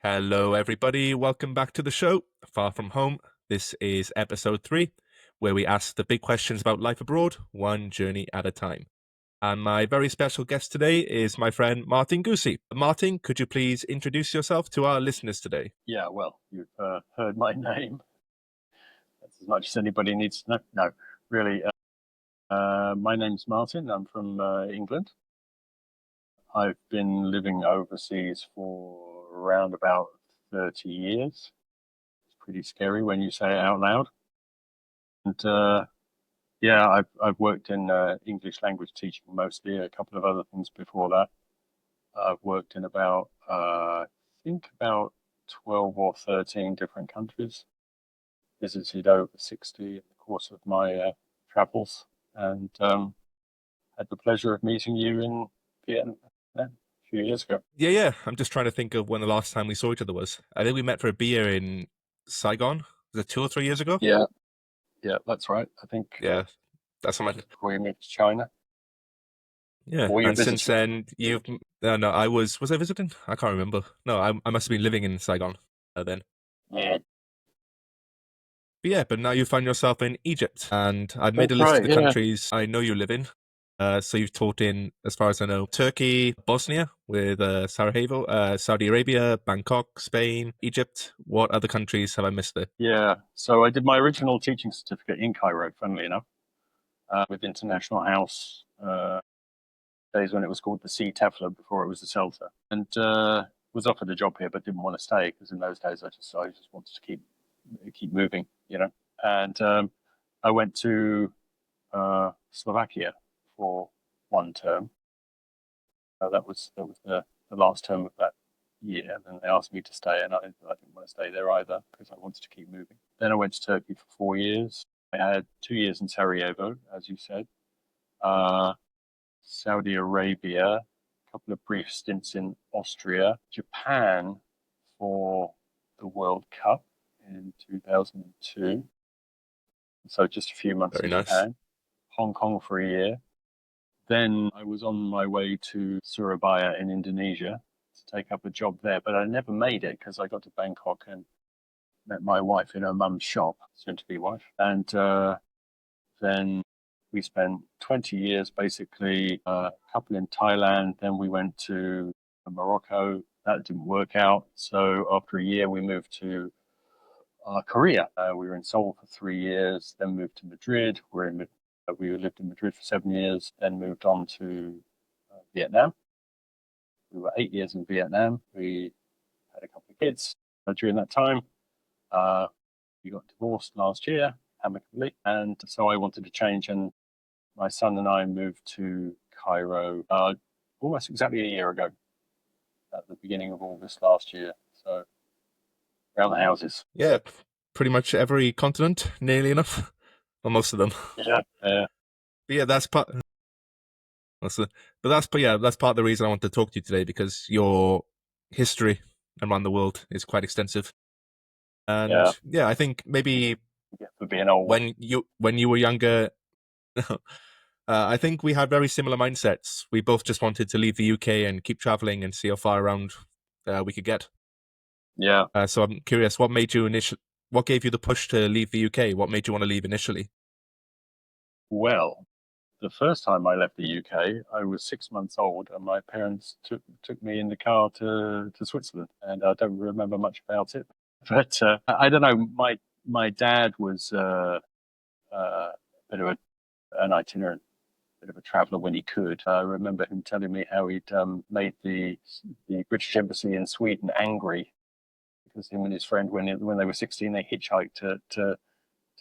Hello, everybody. Welcome back to the show, Far From Home. This is episode 3, where we ask the big questions about life abroad, one journey at a time. And my very special guest today is my friend Martin Goosey. Martin, could you please introduce yourself to our listeners today? Yeah, well, you've heard my name. That's as much as anybody needs to know. No, really. My name's Martin. I'm from England. I've been living overseas for around about 30 years. It's pretty scary when you say it out loud. And yeah, I've worked in English language teaching mostly, a couple of other things before that. I've worked in I think about 12 or 13 different countries. Visited over 60 in the course of my travels, and had the pleasure of meeting you in Vietnam a few years ago. Yeah. I'm just trying to think of when the last time we saw each other was. I think we met for a beer in Saigon. Was it 2 or 3 years ago? Yeah, yeah, that's right. I think Yeah, that's something. before you moved to China, Yeah, or you and since visited. then, you've... no, was I visiting? I can't remember. No, I must have been living in Saigon then. Yeah, But now you find yourself in Egypt, and I've made a that's list of right. the Yeah, countries I know you live in. So you've taught in, as far as I know, Turkey, Bosnia with Sarajevo, Saudi Arabia, Bangkok, Spain, Egypt. What other countries have I missed there? yeah. So I did my original teaching certificate in Cairo, funnily enough, with International House. Days when it was called the TEFL before it was the CELTA, and was offered a job here but didn't want to stay because in those days I just wanted to keep moving, you know. And I went to Slovakia for one term. That was the last term of that year. And then they asked me to stay, and I didn't want to stay there either because I wanted to keep moving. Then I went to Turkey for 4 years. I had 2 years in Sarajevo, as you said. Uh, Saudi Arabia, a couple of brief stints in Austria, Japan for the World Cup in 2002. So just a few months Very in nice. Japan, Hong Kong for a year. Then I was on my way to Surabaya in Indonesia to take up a job there, but I never made it because I got to Bangkok and met my wife in her mum's shop, soon to be wife. And then we spent 20 years basically, a couple in Thailand. Then we went to Morocco. That didn't work out. So after a year, we moved to Korea. We were in Seoul for 3 years, then moved to Madrid. We lived in Madrid for 7 years, then moved on to Vietnam. We were 8 years in Vietnam. We had a couple of kids during that time. Uh, we got divorced last year amicably, and so I wanted to change, and my son and I moved to Cairo almost exactly a year ago, at the beginning of August last year. So around the houses. Yeah, pretty much every continent, nearly enough, or most of them. Yeah, yeah, But yeah, that's part. That's part of the reason I want to talk to you today, because your history around the world is quite extensive. And yeah. yeah, I think maybe Yeah, for being old. when you were younger, I think we had very similar mindsets. We both just wanted to leave the UK and keep traveling and see how far around we could get. Yeah. So I'm curious, what gave you the push to leave the UK? What made you want to leave initially? Well, the first time I left the UK, I was 6 months old, and my parents took me in the car to Switzerland, and I don't remember much about it. But I don't know. My dad was a bit of an itinerant, bit of a traveller when he could. I remember him telling me how he'd made the British Embassy in Sweden angry because him and his friend, when they were 16, they hitchhiked to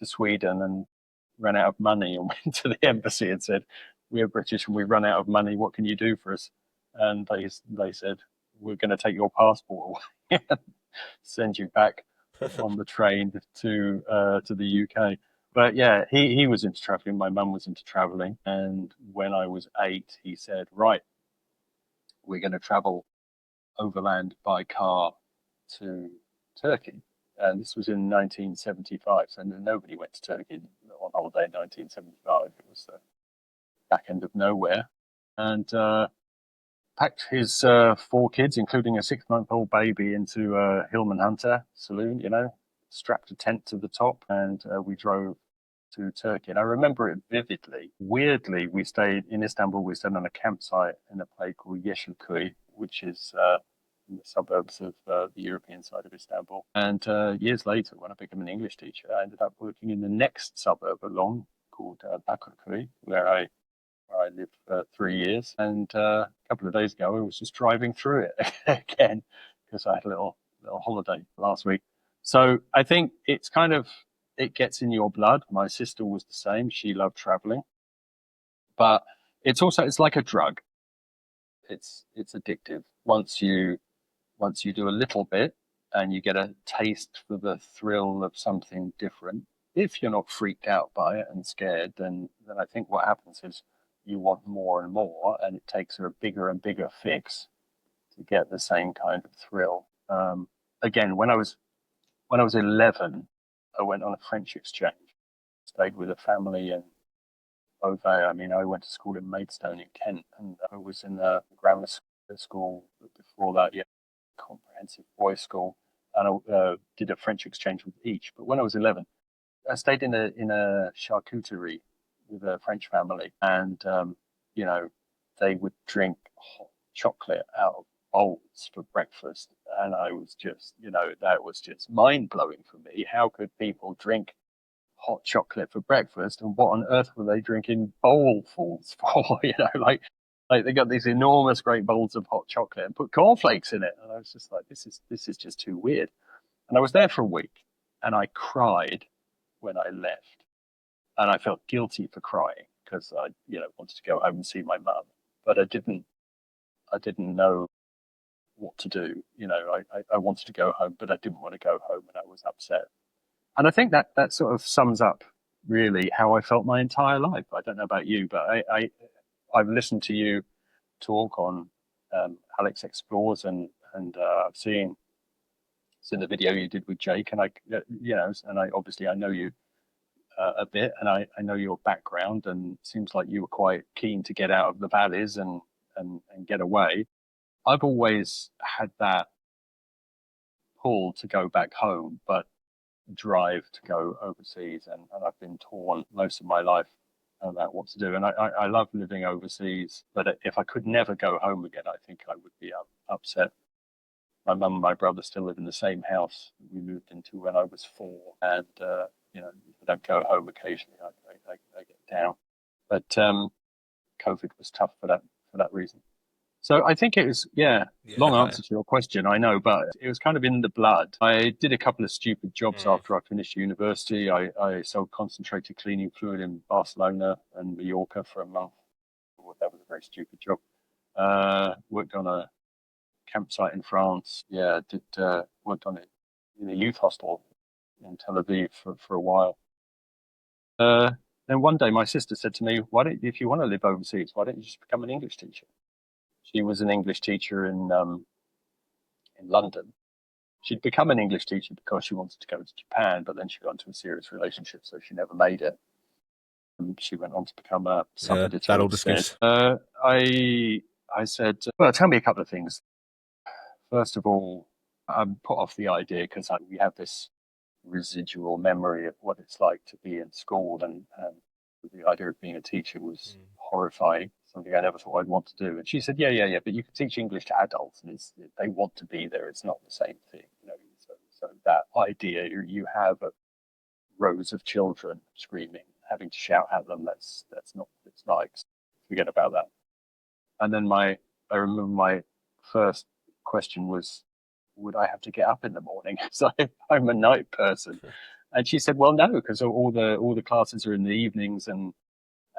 Sweden and ran out of money and went to the embassy and said, "We're British and we run out of money. What can you do for us?" And they said, "We're going to take your passport away and send you back on the train to the UK." But yeah, he was into traveling. My mum was into traveling, and when I was 8, he said, "Right, we're going to travel overland by car to Turkey." And this was in 1975, so nobody went to Turkey on holiday in 1975. It was the back end of nowhere. And Packed his 4 kids, including a 6-month-old baby, into a Hillman Hunter saloon, strapped a tent to the top, and we drove to Turkey. And I remember it vividly. Weirdly, we stayed in Istanbul. We stayed on a campsite in a place called Yeşilköy, which is in the suburbs of the European side of Istanbul. And years later, when I became an English teacher, I ended up working in the next suburb along called Bakırköy, where I lived for 3 years. And a couple of days ago, I was just driving through it again because I had a little holiday last week. So I think it gets in your blood. My sister was the same; she loved traveling, but it's like a drug. It's addictive. Once you do a little bit and you get a taste for the thrill of something different, if you're not freaked out by it and scared, then I think what happens is you want more and more, and it takes a bigger and bigger fix to get the same kind of thrill. Again, when I was 11, I went on a French exchange, stayed with a family in Beauvais. I mean, I went to school in Maidstone in Kent, and I was in a grammar school before that, yeah, comprehensive boys' school, and I did a French exchange with each. But when I was 11, I stayed in a charcuterie with a French family, and you know, they would drink hot chocolate out of bowls for breakfast, and I was just, that was just mind blowing for me. How could people drink hot chocolate for breakfast, and what on earth were they drinking bowlfuls for? Like they got these enormous great bowls of hot chocolate and put cornflakes in it, and I was just like, this is just too weird. And I was there for a week, and I cried when I left, and I felt guilty for crying because I, wanted to go home and see my mum, but I didn't know what to do. I wanted to go home, but I didn't want to go home, and I was upset. And I think that sort of sums up really how I felt my entire life. I don't know about you, but I've listened to you talk on Alex Explores, and I've seen the video you did with Jake, and I obviously I know you a bit, and I know your background, and it seems like you were quite keen to get out of the valleys and get away. I've always had that pull to go back home, but drive to go overseas, and I've been torn most of my life about what to do. And I love living overseas, but if I could never go home again, I think I would be upset. My mum and my brother still live in the same house we moved into when I was 4, and if I don't go home occasionally, I get down. But COVID was tough for that reason. So I think it was, yeah, long Yeah. answer to your question, I know, but it was kind of in the blood. I did a couple of stupid jobs Mm. after I finished university. I sold concentrated cleaning fluid in Barcelona and Mallorca for a month. That was a very stupid job. Worked on a campsite in France. Yeah, did worked on it in a youth hostel in Tel Aviv for a while. Uh, then one day my sister said to me, if you want to live overseas, why don't you just become an English teacher? She was an English teacher in London. She'd become an English teacher because she wanted to go to Japan, but then she got into a serious relationship, so she never made it. And she went on to become a sub Yeah, that editor old instead. excuse. I said, well, tell me a couple of things. First of all, I'm put off the idea because we have this residual memory of what it's like to be in school, and the idea of being a teacher was Mm. horrifying, something I never thought I'd want to do. And she said, yeah, but you can teach English to adults, and they want to be there. It's not the same thing, So that idea you have of rows of children screaming, having to shout at them, that's not, it's nice. Forget about that. And then I remember my first question was, would I have to get up in the morning? So I'm a night person. And she said, well, no, because all the classes are in the evenings and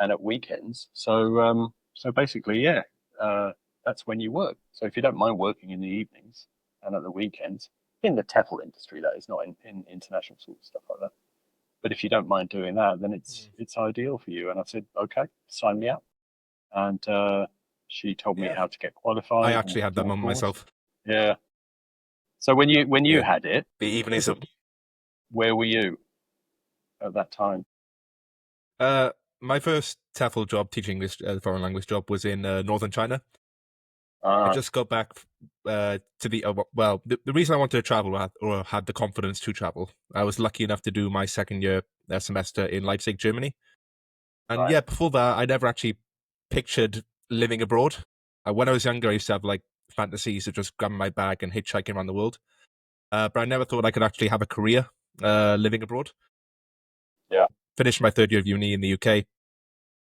at weekends. So basically, yeah, that's when you work. So if you don't mind working in the evenings and at the weekends, in the TEFL industry, that is not in international sort of stuff like that. But if you don't mind doing that, then it's Mm. it's ideal for you. And I said, okay, sign me up. And she told me Yeah, how to get I qualified and actually what had to do that on moment course. myself. Yeah. So when you Yeah, had it, the evenings of where were you at that time? my first TEFL job, teaching this foreign language job, was in northern China. I Ah, just got back to the well. The reason I wanted to travel or had the confidence to travel, I was lucky enough to do my second year semester in Leipzig, Germany. And right. yeah, before that, I never actually pictured living abroad. When I was younger, I used to have like fantasies of just grabbing my bag and hitchhiking around the world. But I never thought I could actually have a career living abroad. Yeah. Finished my third year of uni in the UK.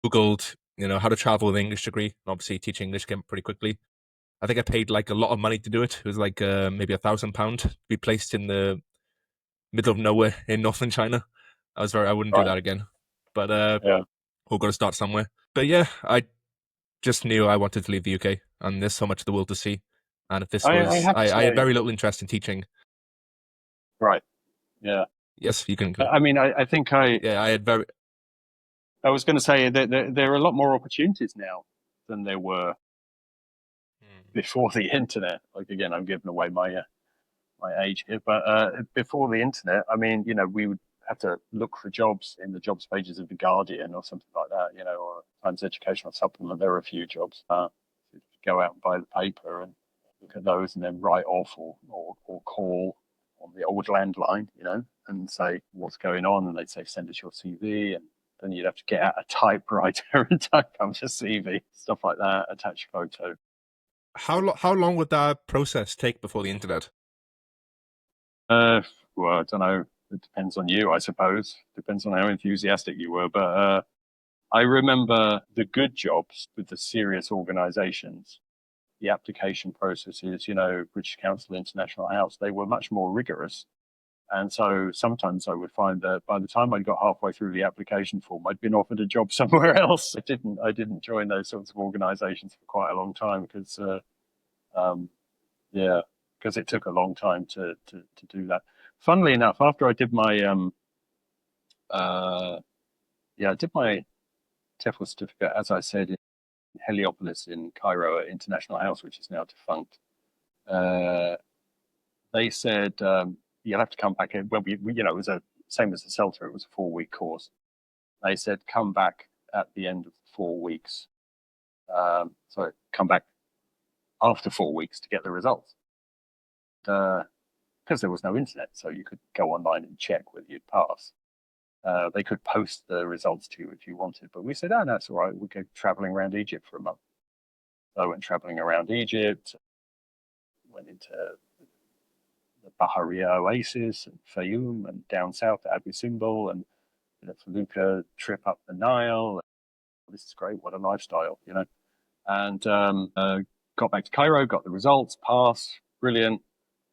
Googled, how to travel with an English degree. Obviously, teaching English came pretty quickly. I think I paid like a lot of money to do it. It was like maybe £1,000 to be placed in the middle of nowhere in northern China. I wouldn't do Right. that again. But Yeah. we're going to start somewhere. But yeah, I just knew I wanted to leave the UK, and there's so much of the world to see. And if this I was, have to I had say, very little interest in teaching. right. Yeah. Yes, you can. I mean, I think Yeah, I had very. I was going to say that there are a lot more opportunities now than there were before the internet. Like again, I'm giving away my age here, but before the internet, I mean, we would have to look for jobs in the jobs pages of the Guardian or something like that, or Times Educational Supplement. There were a few jobs. Go out and buy the paper and look at those, and then write off or call on the old landline, and say what's going on, and they'd say send us your CV, and then you'd have to get out a typewriter and type up your CV, stuff like that, attach a photo. How long would that process take before the internet? Uh, well, I don't know. It depends on you, I suppose. Depends on how enthusiastic you were. But I remember the good jobs with the serious organizations, the application processes, British Council, International House, they were much more rigorous. And so sometimes I would find that by the time I got halfway through the application form, I'd been offered a job somewhere else. I didn't join those sorts of organizations for quite a long time because um, yeah, because it took a long time to do that. Funnily enough, after I did my uh, I did my TEFL certificate, as I said, in Heliopolis in Cairo at International House, which is now defunct. Uh, they said you'll have to come back in. Well, it was a same as the CELTA. It was a 4 week course. They said come back at the end of 4 weeks. So come back after 4 weeks to get the results. Because there was no internet, so you could go online and check whether you'd pass. They could post the results to you if you wanted, but we said, oh, no, it's all right. We'll go traveling around Egypt for a month. So I went traveling around Egypt, went into the Bahariya Oasis and Fayoum and down south to Abu Simbel and did a felucca trip up the Nile. This is great. What a lifestyle. And got back to Cairo, got the results, pass, brilliant.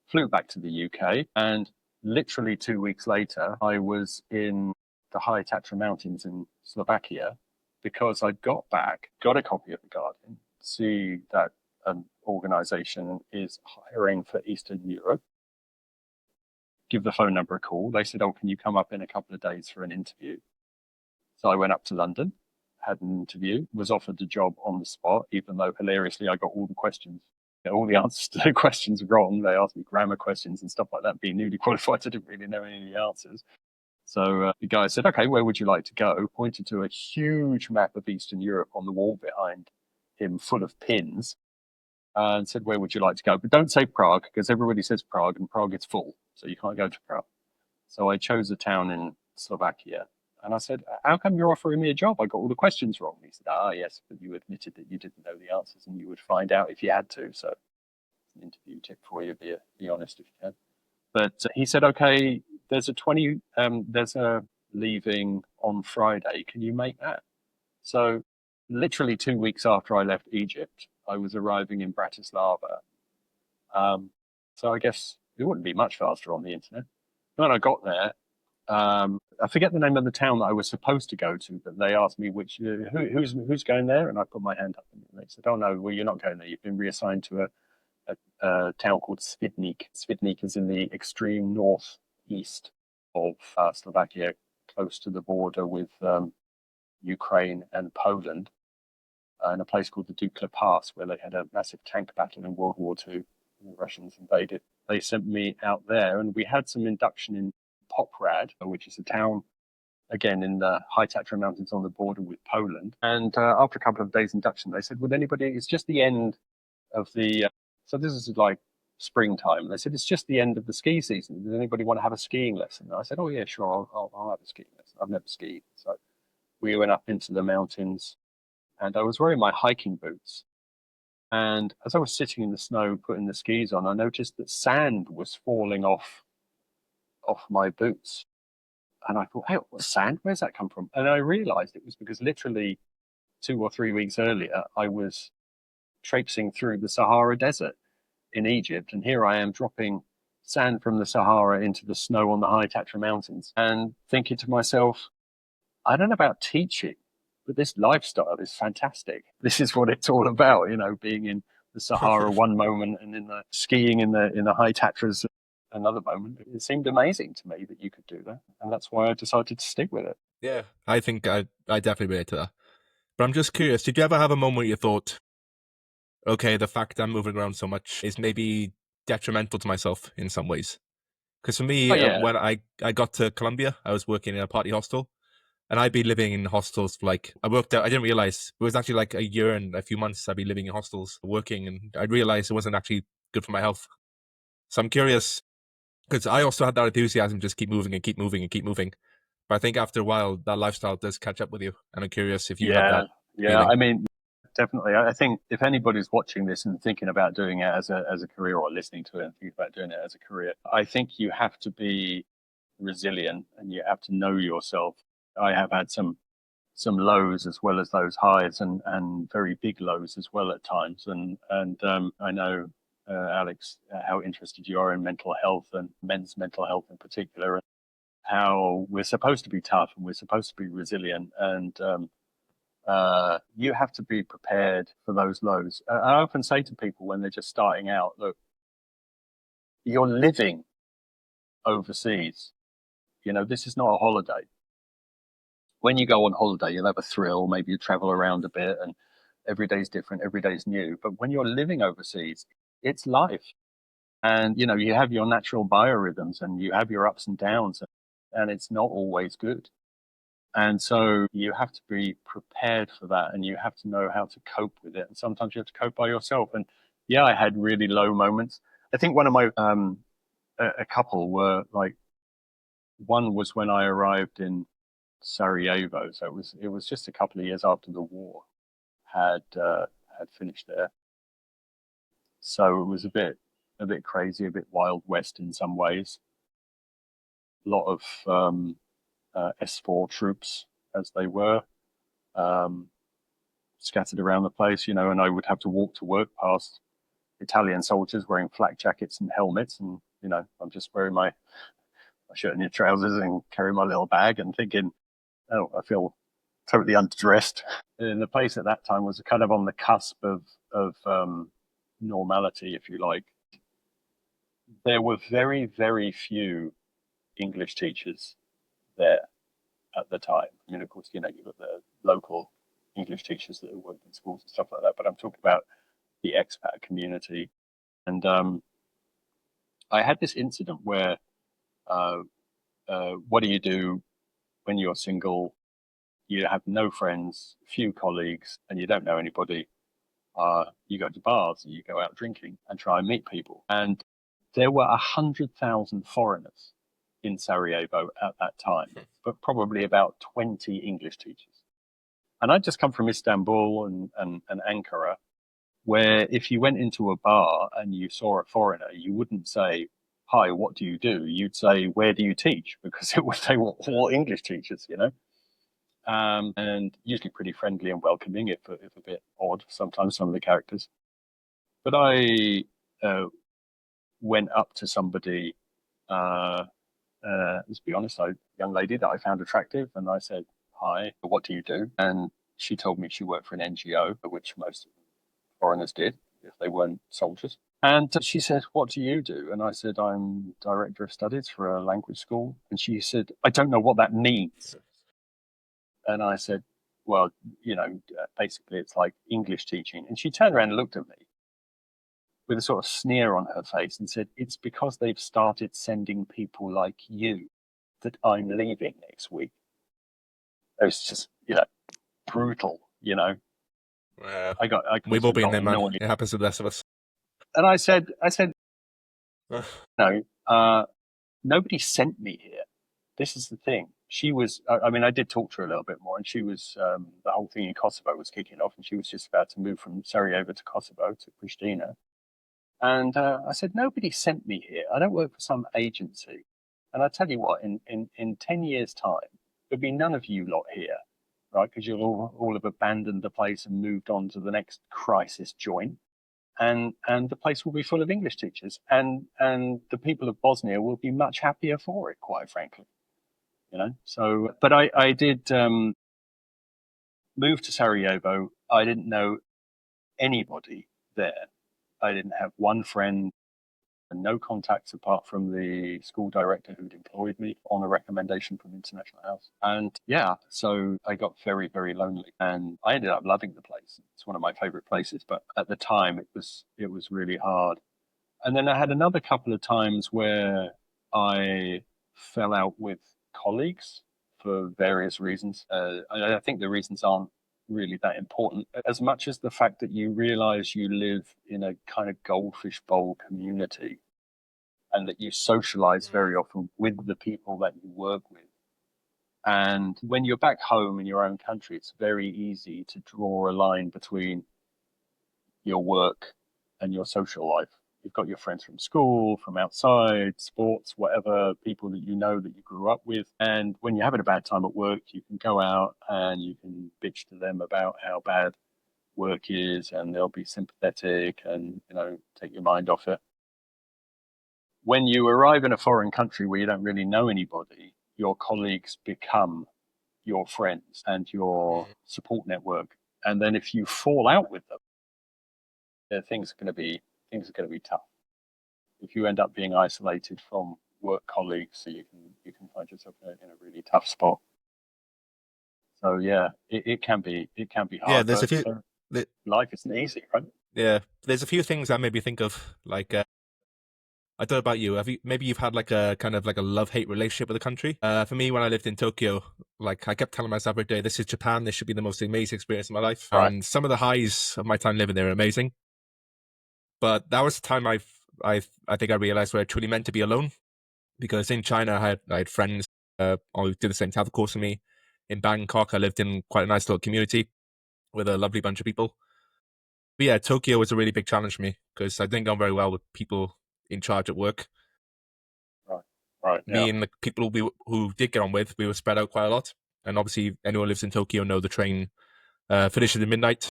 Flew back to the UK, and literally 2 weeks later, I was in the High Tatra Mountains in Slovakia because I got back, got a copy of the Guardian, see that an organization is hiring for Eastern Europe, give the phone number a call. They said, oh, can you come up in a couple of days for an interview? So I went up to London, had an interview, was offered the job on the spot, even though hilariously I got all the answers to the questions wrong. They asked me grammar questions and stuff like that. Being newly qualified, I didn't really know any of the answers. So the guy said, okay, where would you like to go? Pointed to a huge map of Eastern Europe on the wall behind him, full of pins, and said, where would you like to go? But don't say Prague, because everybody says Prague, and Prague is full, so you can't go to Prague. So I chose a town in Slovakia. And I said, how come you're offering me a job? I got all the questions wrong. He said, yes, but you admitted that you didn't know the answers and you would find out if you had to. So an interview tip for you, be honest if you can. But he said, okay, there's a leaving on Friday. Can you make that? So literally 2 weeks after I left Egypt, I was arriving in Bratislava. So I guess it wouldn't be much faster on the internet. When I got there, I forget the name of the town that I was supposed to go to, but they asked me who's going there, and I put my hand up, and they said, "Oh no, well you're not going there. You've been reassigned to a town called Svidnik. Svidnik is in the extreme northeast of Slovakia, close to the border with Ukraine and Poland, in a place called the Dukla Pass, where they had a massive tank battle in World War II. And the Russians invaded. They sent me out there, and we had some induction in Poprad, which is a town again in the High Tatra Mountains on the border with Poland. And after a couple of days induction, they said, "Would anybody?" It's just the end of the. So this is like springtime. They said it's just the end of the ski season. Does anybody want to have a skiing lesson? And I said, oh yeah, sure, I'll have a skiing lesson. I've never skied, so we went up into the mountains, and I was wearing my hiking boots. And as I was sitting in the snow putting the skis on, I noticed that sand was falling off my boots. And I thought, hey, what sand? Where's that come from? And I realized it was because literally 2 or 3 weeks earlier, I was traipsing through the Sahara Desert in Egypt. And here I am dropping sand from the Sahara into the snow on the high Tatra Mountains and thinking to myself, I don't know about teaching, but this lifestyle is fantastic. This is what it's all about, being in the Sahara one moment and in the skiing in the high Tatras another moment. It seemed amazing to me that you could do that, and that's why I decided to stick with it. Yeah, I think I definitely relate to that. But I'm just curious, did you ever have a moment where you thought, okay, the fact I'm moving around so much is maybe detrimental to myself in some ways? Because for Oh me, yeah, when I got to Colombia, I was working in a party hostel, and I'd be living in hostels for like, I worked out, I didn't realize it was actually like a year and a few months I'd be living in hostels working, and I realized it wasn't actually good for my health. So I'm curious, because I also had that enthusiasm, just keep moving and keep moving and keep moving. But I think after a while, that lifestyle does catch up with you. And I'm curious if you had yeah, that yeah. feeling. I mean, definitely. I think if anybody's watching this and thinking about doing it as a career, or listening to it and thinking about doing it as a career, I think you have to be resilient and you have to know yourself. I have had some lows as well as those highs, and very big lows as well at times. And I know, Alex, how interested you are in mental health and men's mental health in particular, and how we're supposed to be tough and we're supposed to be resilient. And you have to be prepared for those lows. I often say to people when they're just starting out, look, you're living overseas. This is not a holiday. When you go on holiday, you'll have a thrill. Maybe you travel around a bit, and every day's different, every day's new. But when you're living overseas, it's life. And, you have your natural biorhythms and you have your ups and downs, and it's not always good. And so you have to be prepared for that, and you have to know how to cope with it. And sometimes you have to cope by yourself. And yeah, I had really low moments. I think one of my, a couple were like, one was when I arrived in Sarajevo. So it was just a couple of years after the war had finished there. So it was a bit crazy, a bit Wild West in some ways. A lot of S4 troops, as they were, um, scattered around the place, and I would have to walk to work past Italian soldiers wearing flak jackets and helmets, and I'm just wearing my shirt and your trousers and carry my little bag and thinking, oh, I feel totally underdressed. And the place at that time was kind of on the cusp of normality, if you like. There were very, very few English teachers there at the time. I mean, of course, you've got the local English teachers that work in schools and stuff like that, but I'm talking about the expat community. And I had this incident where, uh, what do you do when you're single? You have no friends, few colleagues, and you don't know anybody. You go to bars and you go out drinking and try and meet people. And there were 100,000 foreigners in Sarajevo at that time, but probably about 20 English teachers. And I'd just come from Istanbul and Ankara, where if you went into a bar and you saw a foreigner, you wouldn't say, hi, what do you do? You'd say, where do you teach? Because they were all English teachers. And usually pretty friendly and welcoming, if a bit odd sometimes, some of the characters. But I went up to somebody, let's be honest, a young lady that I found attractive, and I said, hi, what do you do? And she told me she worked for an NGO, which most foreigners did if they weren't soldiers. And she said, what do you do? And I said, I'm director of studies for a language school. And she said, I don't know what that means. And I said, well, basically it's like English teaching. And she turned around and looked at me with a sort of sneer on her face and said, it's because they've started sending people like you that I'm leaving next week. It was just, brutal. Uh, I we've must all have been got there, man. annoyed. It happens to the rest of us. And I said, no, nobody sent me here. This is the thing. She was, I mean, I did talk to her a little bit more, and she was, the whole thing in Kosovo was kicking off, and she was just about to move from Sarajevo to Kosovo to Pristina. And I said, nobody sent me here. I don't work for some agency. And I tell you what, in 10 years' time, there'll be none of you lot here, right? Because you'll all have abandoned the place and moved on to the next crisis joint. And the place will be full of English teachers. And the people of Bosnia will be much happier for it, quite frankly. So, but I did move to Sarajevo. I didn't know anybody there. I didn't have one friend and no contacts apart from the school director who'd employed me on a recommendation from International House. And yeah, so I got very, very lonely, and I ended up loving the place. It's one of my favorite places, but at the time it was really hard. And then I had another couple of times where I fell out with colleagues for various reasons. And I think the reasons aren't really that important as much as the fact that you realize you live in a kind of goldfish bowl community and that you socialize Mm. very often with the people that you work with. And when you're back home in your own country, it's very easy to draw a line between your work and your social life. You've got your friends from school, from outside, sports, whatever, people that you know that you grew up with. And when you're having a bad time at work, you can go out and you can bitch to them about how bad work is, and they'll be sympathetic and, take your mind off it. When you arrive in a foreign country where you don't really know anybody, your colleagues become your friends and your Mm. support network. And then if you fall out with them, things are going to be tough. If you end up being isolated from work colleagues, so you can find yourself in a really tough spot. So yeah, it can be Yeah, hard, there's a but few. th- life isn't easy, right? Yeah, there's a few things that made me think of. Like, I don't know about you. Have you maybe you've had like a kind of like a love-hate relationship with the country? For me, when I lived in Tokyo, like I kept telling myself every day, "This is Japan. This should be the most amazing experience of my life." Right. And some of the highs of my time living there are amazing. But that was the time I think I realized where I truly meant to be alone. Because in China, I had friends who did the same type of course as me. In Bangkok, I lived in quite a nice little community with a lovely bunch of people. But yeah, Tokyo was a really big challenge for me because I didn't get on very well with people in charge at work. Right. Right. Yeah. Me and the people who did get on with, we were spread out quite a lot. And obviously, anyone who lives in Tokyo know the train finishes at midnight.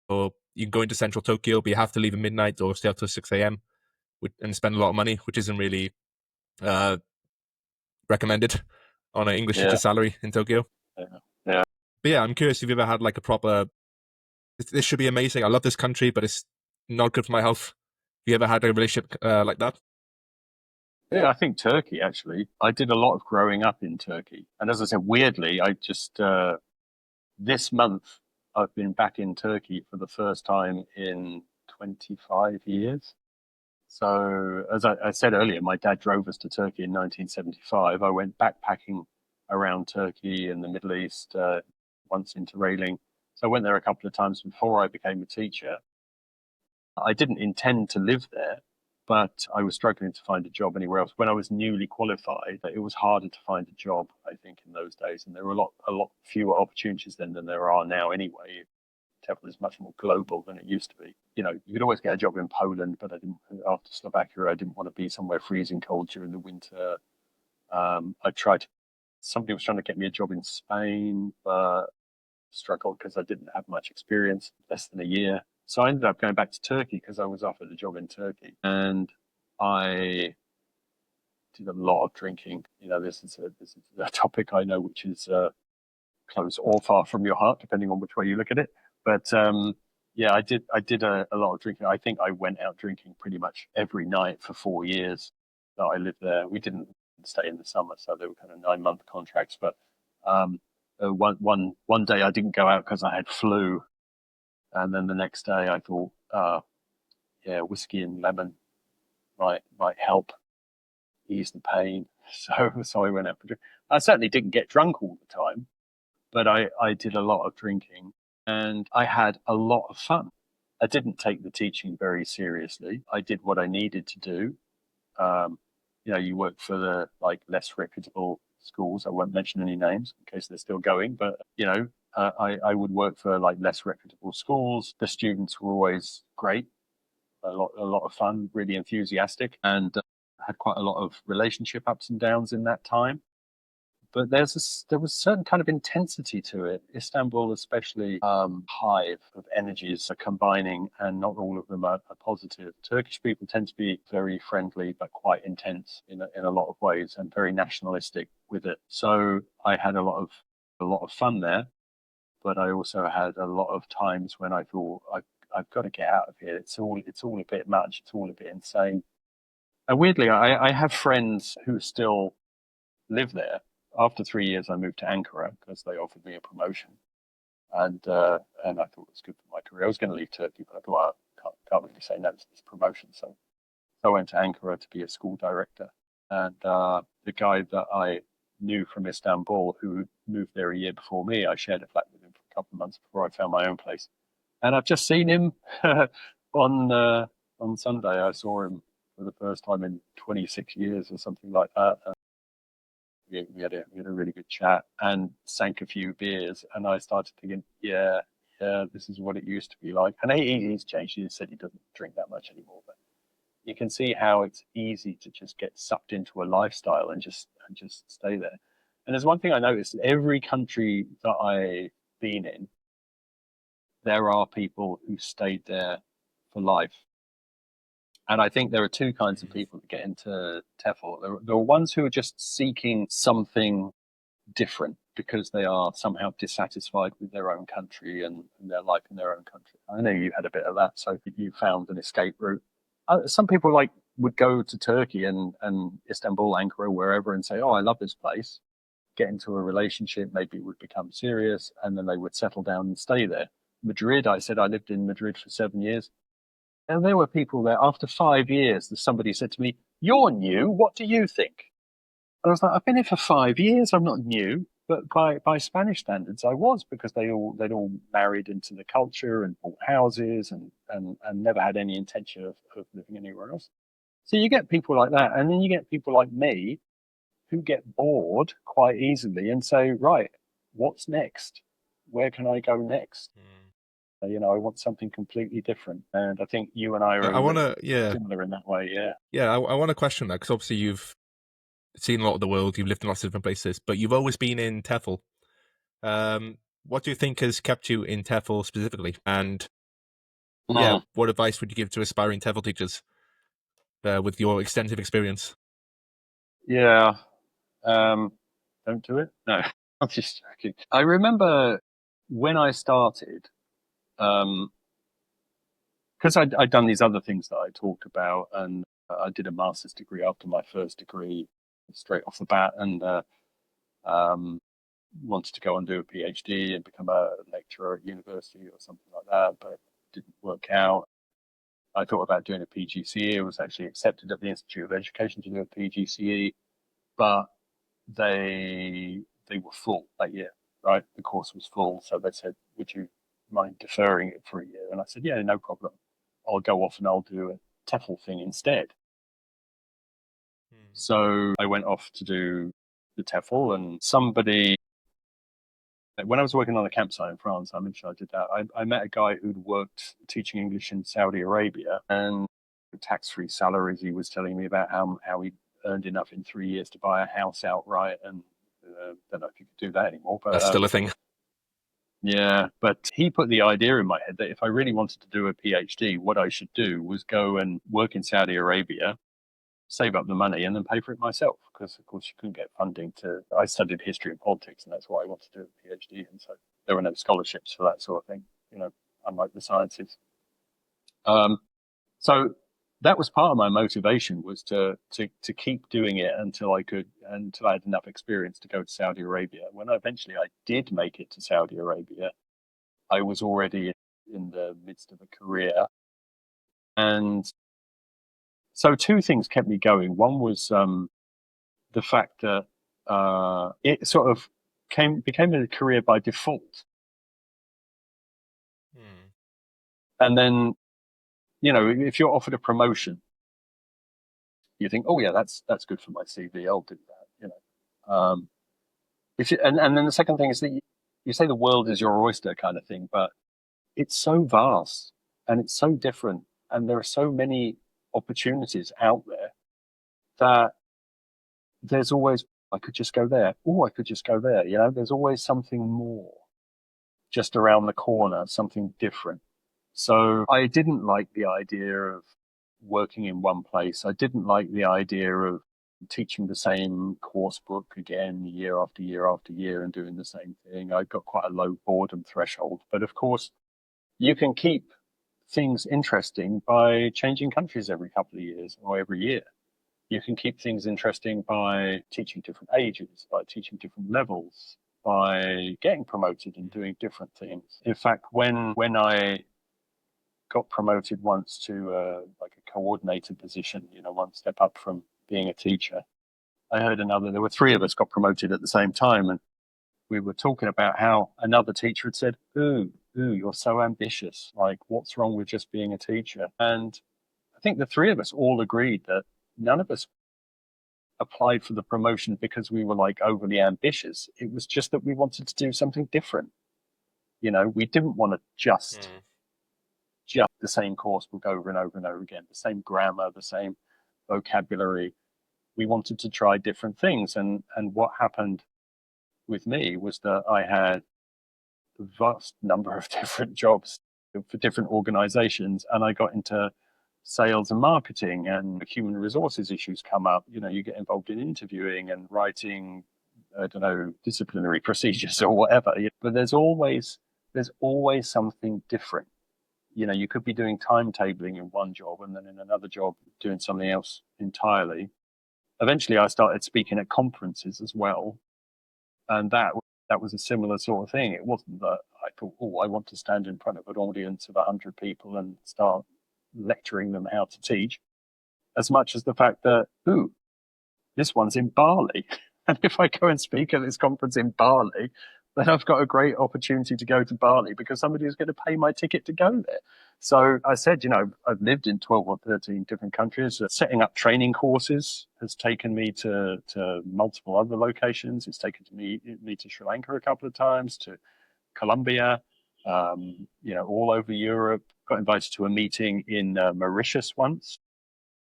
Or you can go into central Tokyo, but you have to leave at midnight or stay up till 6 a.m. And spend a lot of money, which isn't really uh, recommended on an English Yeah. teacher salary in Tokyo. Yeah. Yeah. But yeah, I'm curious if you've ever had like a proper. This should be amazing. I love this country, but it's not good for my health. Have you ever had a relationship like that? Yeah, I think Turkey actually. I did a lot of growing up in Turkey, and as I said, weirdly, I just this month I've been back in Turkey for the first time in 25 years. So, as I said earlier, my dad drove us to Turkey in 1975. I went backpacking around Turkey and the Middle East once interrailing. So, I went there a couple of times before I became a teacher. I didn't intend to live there, but I was struggling to find a job anywhere else. When I was newly qualified, it was harder to find a job, I think, in those days, and there were a lot fewer opportunities then than there are now. Anyway, TEFL is much more global than it used to be. You could always get a job in Poland, but I didn't. After Slovakia, I didn't want to be somewhere freezing cold during the winter. I tried. Somebody was trying to get me a job in Spain, but struggled because I didn't have much experience, less than a year. So I ended up going back to Turkey because I was offered a job in Turkey, and I did a lot of drinking. This is a topic I know which is close or far from your heart, depending on which way you look at it. But yeah, I did a lot of drinking. I think I went out drinking pretty much every night for 4 years that I lived there. We didn't stay in the summer, so they were kind of 9-month contracts. But one day I didn't go out because I had flu, and then the next day I thought, yeah, whiskey and lemon might help ease the pain. So I went out for drink. I certainly didn't get drunk all the time, but I did a lot of drinking and I had a lot of fun. I didn't take the teaching very seriously. I did what I needed to do. Um, you work for the like less reputable schools. I won't mention any names in case they're still going, but I would work for like less reputable schools. The students were always great, a lot of fun, really enthusiastic, and had quite a lot of relationship ups and downs in that time. But there was a certain kind of intensity to it. Istanbul, especially, hive of energies are combining, and not all of them are positive. Turkish people tend to be very friendly, but quite intense in a lot of ways, and very nationalistic with it. So I had a lot of fun there, but I also had a lot of times when I thought I've got to get out of here. It's all a bit much. It's all a bit insane. And weirdly, I have friends who still live there. After 3 years, I moved to Ankara because they offered me a promotion, and I thought it was good for my career. I was going to leave Turkey, but I thought, well, I can't really say no to this promotion. So I went to Ankara to be a school director. And the guy that I knew from Istanbul, who moved there a year before me, I shared a flat with him for a couple of months before I found my own place. And I've just seen him on Sunday. I saw him for the first time in 26 years or something like that. We had a really good chat and sank a few beers. And I started thinking, yeah, this is what it used to be like. And he's changed. He said he doesn't drink that much anymore, but you can see how it's easy to just get sucked into a lifestyle and just stay there. And there's one thing I noticed: every country that I've been in, there are people who stayed there for life. And I think there are two kinds of Mm. people that get into TEFL. There are ones who are just seeking something different because they are somehow dissatisfied with their own country and their life in their own country. I know you had a bit of that, so you found an escape route. Some people like would go to Turkey and Istanbul, Ankara, wherever, and say, "Oh, I love this place." Get into a relationship, maybe it would become serious, and then they would settle down and stay there. Madrid, I said I lived in Madrid for 7 years, and there were people there. After 5 years, somebody said to me, "You're new. What do you think?" And I was like, I've been here for 5 years. I'm not new, but by Spanish standards, I was, because they'd all married into the culture and bought houses and never had any intention of living anywhere else. So you get people like that, and then you get people like me who get bored quite easily and say, right, what's next? Where can I go next? Mm. I want something completely different. And I think you and I are a I want little to, bit yeah, similar in that way. Yeah. yeah, I want to question that because obviously you've seen a lot of the world, you've lived in lots of different places, but you've always been in TEFL. What do you think has kept you in TEFL specifically? And yeah, Mm. what advice would you give to aspiring TEFL teachers with your extensive experience? Yeah. Um, don't do it. No, I'm just joking. I remember when I started, because I'd done these other things that I talked about, and I did a master's degree after my first degree straight off the bat, and um, wanted to go and do a PhD and become a lecturer at university or something like that, but it didn't work out. I thought about doing a PGCE. I was actually accepted at the Institute of Education to do a PGCE, but they were full that year, right? The course was full, so they said, "Would you mind deferring it for a year?" And I said, "Yeah, no problem. I'll go off and I'll do a TEFL thing instead." Mm. So I went off to do the TEFL, and when I was working on a campsite in France, I mentioned I did that. I met a guy who'd worked teaching English in Saudi Arabia, and tax-free salaries. He was telling me about how he earned enough in 3 years to buy a house outright, and don't know if you could do that anymore. But That's still a thing. yeah, but he put the idea in my head that if I really wanted to do a PhD, what I should do was go and work in Saudi Arabia, save up the money, and then pay for it myself. Because of course you couldn't get funding to. I studied history and politics, and that's what I wanted to do a PhD. And so there were no scholarships for that sort of thing. Unlike the sciences. Um, so that was part of my motivation, was to keep doing it until I had enough experience to go to Saudi Arabia. When eventually I did make it to Saudi Arabia, I was already in the midst of a career. And so two things kept me going. One was the fact that it sort of became a career by default. Mm. And then, if you're offered a promotion, you think, oh yeah, that's good for my CV. I'll do that. And then the second thing is that you say the world is your oyster kind of thing, but it's so vast and it's so different, and there are so many opportunities out there that there's always, I could just go there. Oh, I could just go there. There's always something more just around the corner, something different. So I didn't like the idea of working in one place. I didn't like the idea of teaching the same course book again year after year after year and doing the same thing. I got quite a low boredom threshold. But of course, you can keep things interesting by changing countries every couple of years or every year. You can keep things interesting by teaching different ages, by teaching different levels, by getting promoted and doing different things. In fact, when I got promoted once to like a coordinator position, one step up from being a teacher, I heard there were three of us got promoted at the same time, and we were talking about how another teacher had said, ooh, you're so ambitious. Like, what's wrong with just being a teacher? And I think the three of us all agreed that none of us applied for the promotion because we were like overly ambitious. It was just that we wanted to do something different. We didn't want to just the same course book over and over and over again, the same grammar, the same vocabulary. We wanted to try different things. And what happened with me was that I had a vast number of different jobs for different organizations, and I got into sales and marketing, and human resources issues come up. You get involved in interviewing and writing, I don't know, disciplinary procedures or whatever. But there's always something different. You could be doing timetabling in one job and then in another job doing something else entirely. Eventually, I started speaking at conferences as well, and that was a similar sort of thing. It wasn't that I thought, oh, I want to stand in front of an audience of 100 people and start lecturing them how to teach, as much as the fact that, ooh, this one's in Bali. And if I go and speak at this conference in Bali, then I've got a great opportunity to go to Bali because somebody is going to pay my ticket to go there. So I said, I've lived in 12 or 13 different countries. Setting up training courses has taken me to multiple other locations. It's taken me to Sri Lanka a couple of times, to Colombia, all over Europe. Got invited to a meeting in Mauritius once.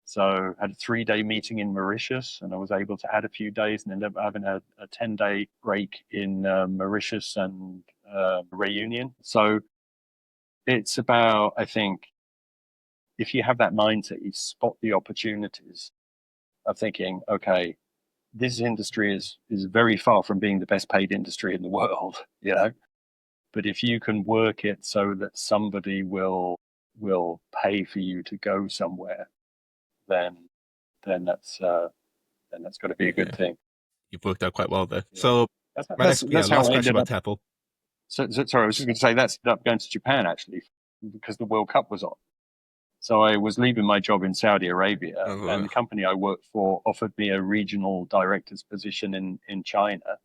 So I had a 3-day meeting in Mauritius, and I was able to add a few days and ended up having a 10-day break in Mauritius and Reunion. So it's about, I think, if you have that mindset, you spot the opportunities of thinking, okay, this industry is very far from being the best paid industry in the world, But if you can work it so that somebody will pay for you to go somewhere, then that's got to be a good Yeah, thing. you've worked out quite well there. Yeah. So my That's how last I question ended about up. TEFL. Sorry, I was just going to say that's ended up going to Japan actually because the World Cup was on. So I was leaving my job in Saudi Arabia, and the company I worked for offered me a regional director's position in China.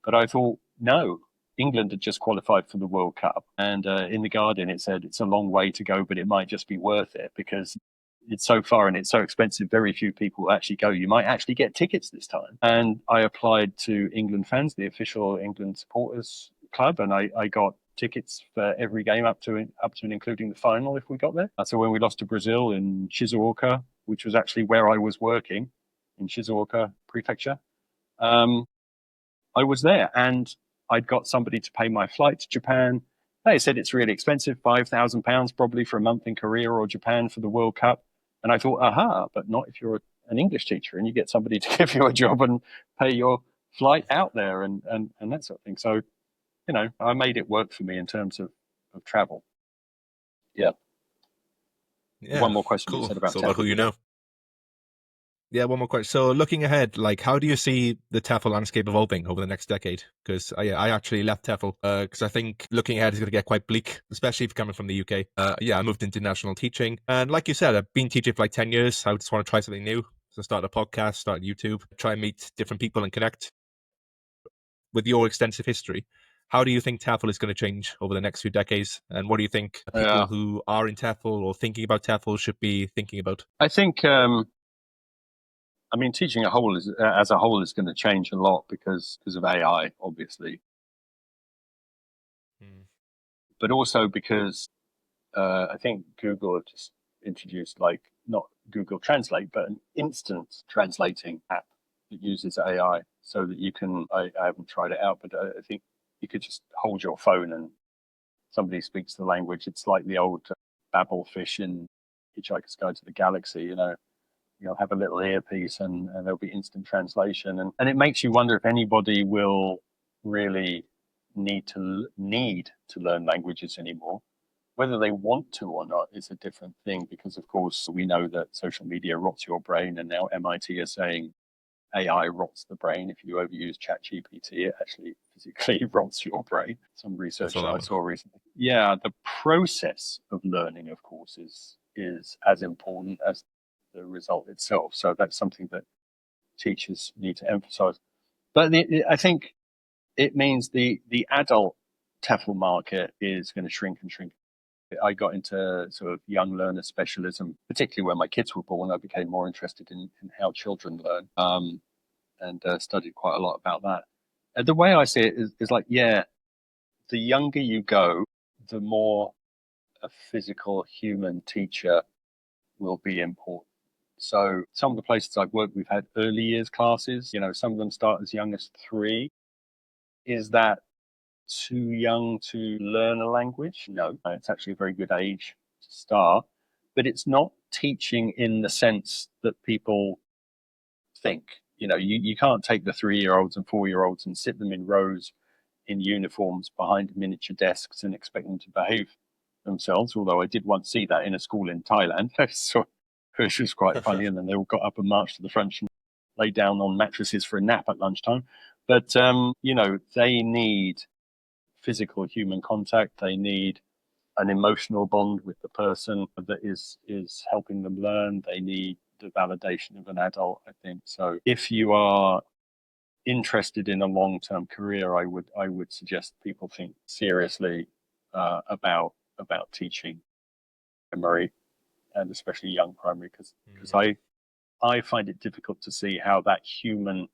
But I thought, no, England had just qualified for the World Cup. And in The Guardian, it said it's a long way to go, but it might just be worth it because it's so far and it's so expensive. Very few people actually go. You might actually get tickets this time. And I applied to England Fans, the official England supporters club, and I got tickets for every game up to and including the final if we got there. So when we lost to Brazil in Shizuoka, which was actually where I was working in Shizuoka Prefecture, I was there, and I'd got somebody to pay my flight to Japan. They said it's really expensive, £5,000 probably for a month in Korea or Japan for the World Cup. And I thought, aha, but not if you're an English teacher and you get somebody to give you a job and pay your flight out there and that sort of thing. So, I made it work for me in terms of travel. Yeah. Yeah, One more question you cool. said about So about who TEFL. you know. Yeah, one more question. So looking ahead, like how do you see the TEFL landscape evolving over the next decade? Because I actually left TEFL because I think looking ahead is going to get quite bleak, especially if you're coming from the UK. I moved into international teaching. And like you said, I've been teaching for like 10 years. I just want to try something new. So start a podcast, start YouTube, try and meet different people and connect with your extensive history. How do you think TEFL is going to change over the next few decades? And what do you think Yeah, people who are in TEFL or thinking about TEFL should be thinking about? I think. I mean, teaching as a whole is going to change a lot because of AI, obviously, Mm. but also because I think Google have just introduced like not Google Translate, but an instant translating app that uses AI, so that you can. I haven't tried it out, but I think you could just hold your phone and somebody speaks the language. It's like the old babble fish in Hitchhiker's Guide to the Galaxy. You'll have a little earpiece and there'll be instant translation, and it makes you wonder if anybody will really need to learn languages anymore. Whether they want to or not is a different thing, because of course we know that social media rots your brain, and now MIT are saying AI rots the brain. If you overuse ChatGPT, it actually physically rots your brain. Some I research saw that that I one. saw recently. Yeah, the process of learning, of course, is as important as the result itself. So that's something that teachers need to emphasize. But I think it means the adult TEFL market is going to shrink and shrink. I got into sort of young learner specialism, particularly when my kids were born. I became more interested in how children learn, and studied quite a lot about that. And the way I see it is like, yeah, the younger you go, the more a physical human teacher will be important. So some of the places I've worked, we've had early years classes. Some of them start as young as 3. Is that too young to learn a language? No, it's actually a very good age to start, but it's not teaching in the sense that people think. You can't take the 3-year-olds and 4-year-olds and sit them in rows in uniforms behind miniature desks and expect them to behave themselves. Although I did once see that in a school in Thailand, so which was quite funny. And then they all got up and marched to the front and lay down on mattresses for a nap at lunchtime. But they need physical human contact. They need an emotional bond with the person that is helping them learn. They need the validation of an adult, I think. So if you are interested in a long-term career, I would suggest people think seriously about teaching primary, and especially young primary, because Mm. I find it difficult to see how that human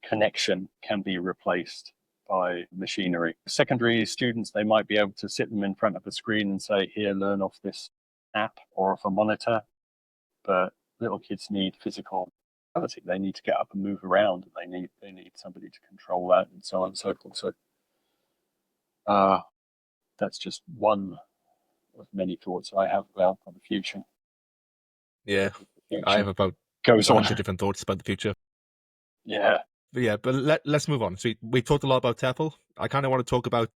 connection can be replaced by machinery. Secondary students, they might be able to sit them in front of a screen and say, "Here, learn off this app or off a monitor," but little kids need physical. They need to get up and move around, and they need somebody to control that, and so on and so forth. So uh, that's just one of many thoughts I have about the future. Yeah, The I have future about goes on. 100 different thoughts about the future. Yeah, But let's move on. So we talked a lot about TEFL. I kind of want to talk about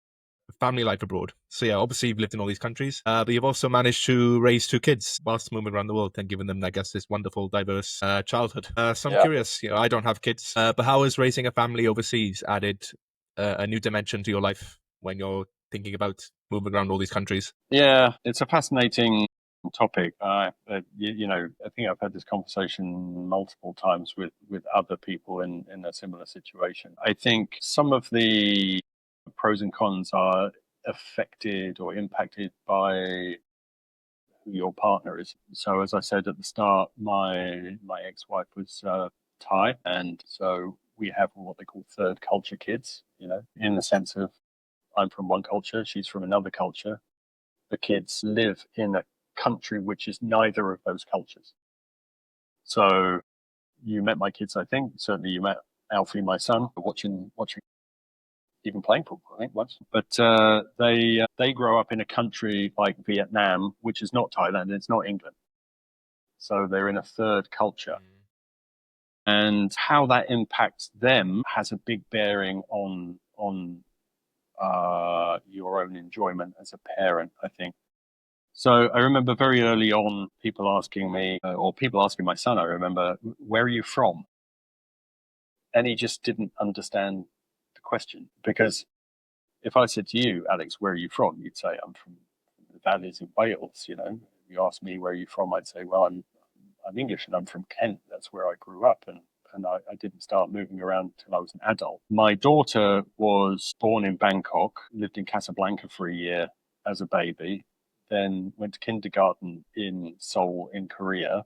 family life abroad. So yeah, obviously you've lived in all these countries, but you've also managed to raise 2 kids whilst moving around the world and giving them, I guess, this wonderful, diverse childhood. So I'm yeah, curious. I don't have kids, but how has raising a family overseas added a new dimension to your life when you're thinking about moving around all these countries? yeah. It's a fascinating topic. I think I've had this conversation multiple times with other people in a similar situation. I think some of the pros and cons are affected or impacted by who your partner is. So, as I said at the start, my ex-wife was Thai, and so we have what they call third culture kids. In the sense of I'm from one culture, she's from another culture. The kids live in a country which is neither of those cultures. So you met my kids, I think. Certainly, you met Alfie, my son, watching, even playing football, I think once. But they grow up in a country like Vietnam, which is not Thailand, it's not England. So they're in a third culture, and how that impacts them has a big bearing on your own enjoyment as a parent, I think. So I remember very early on people asking me, or people asking my son, I remember, "Where are you from?" And he just didn't understand the question. Because if I said to you, "Alex, where are you from?" You'd say, "I'm from the valleys in Wales." If you ask me, "Where are you from?" I'd say, "Well, I'm English and I'm from Kent. That's where I grew up." And and I didn't start moving around until I was an adult. My daughter was born in Bangkok, lived in Casablanca for a year as a baby, then went to kindergarten in Seoul in Korea,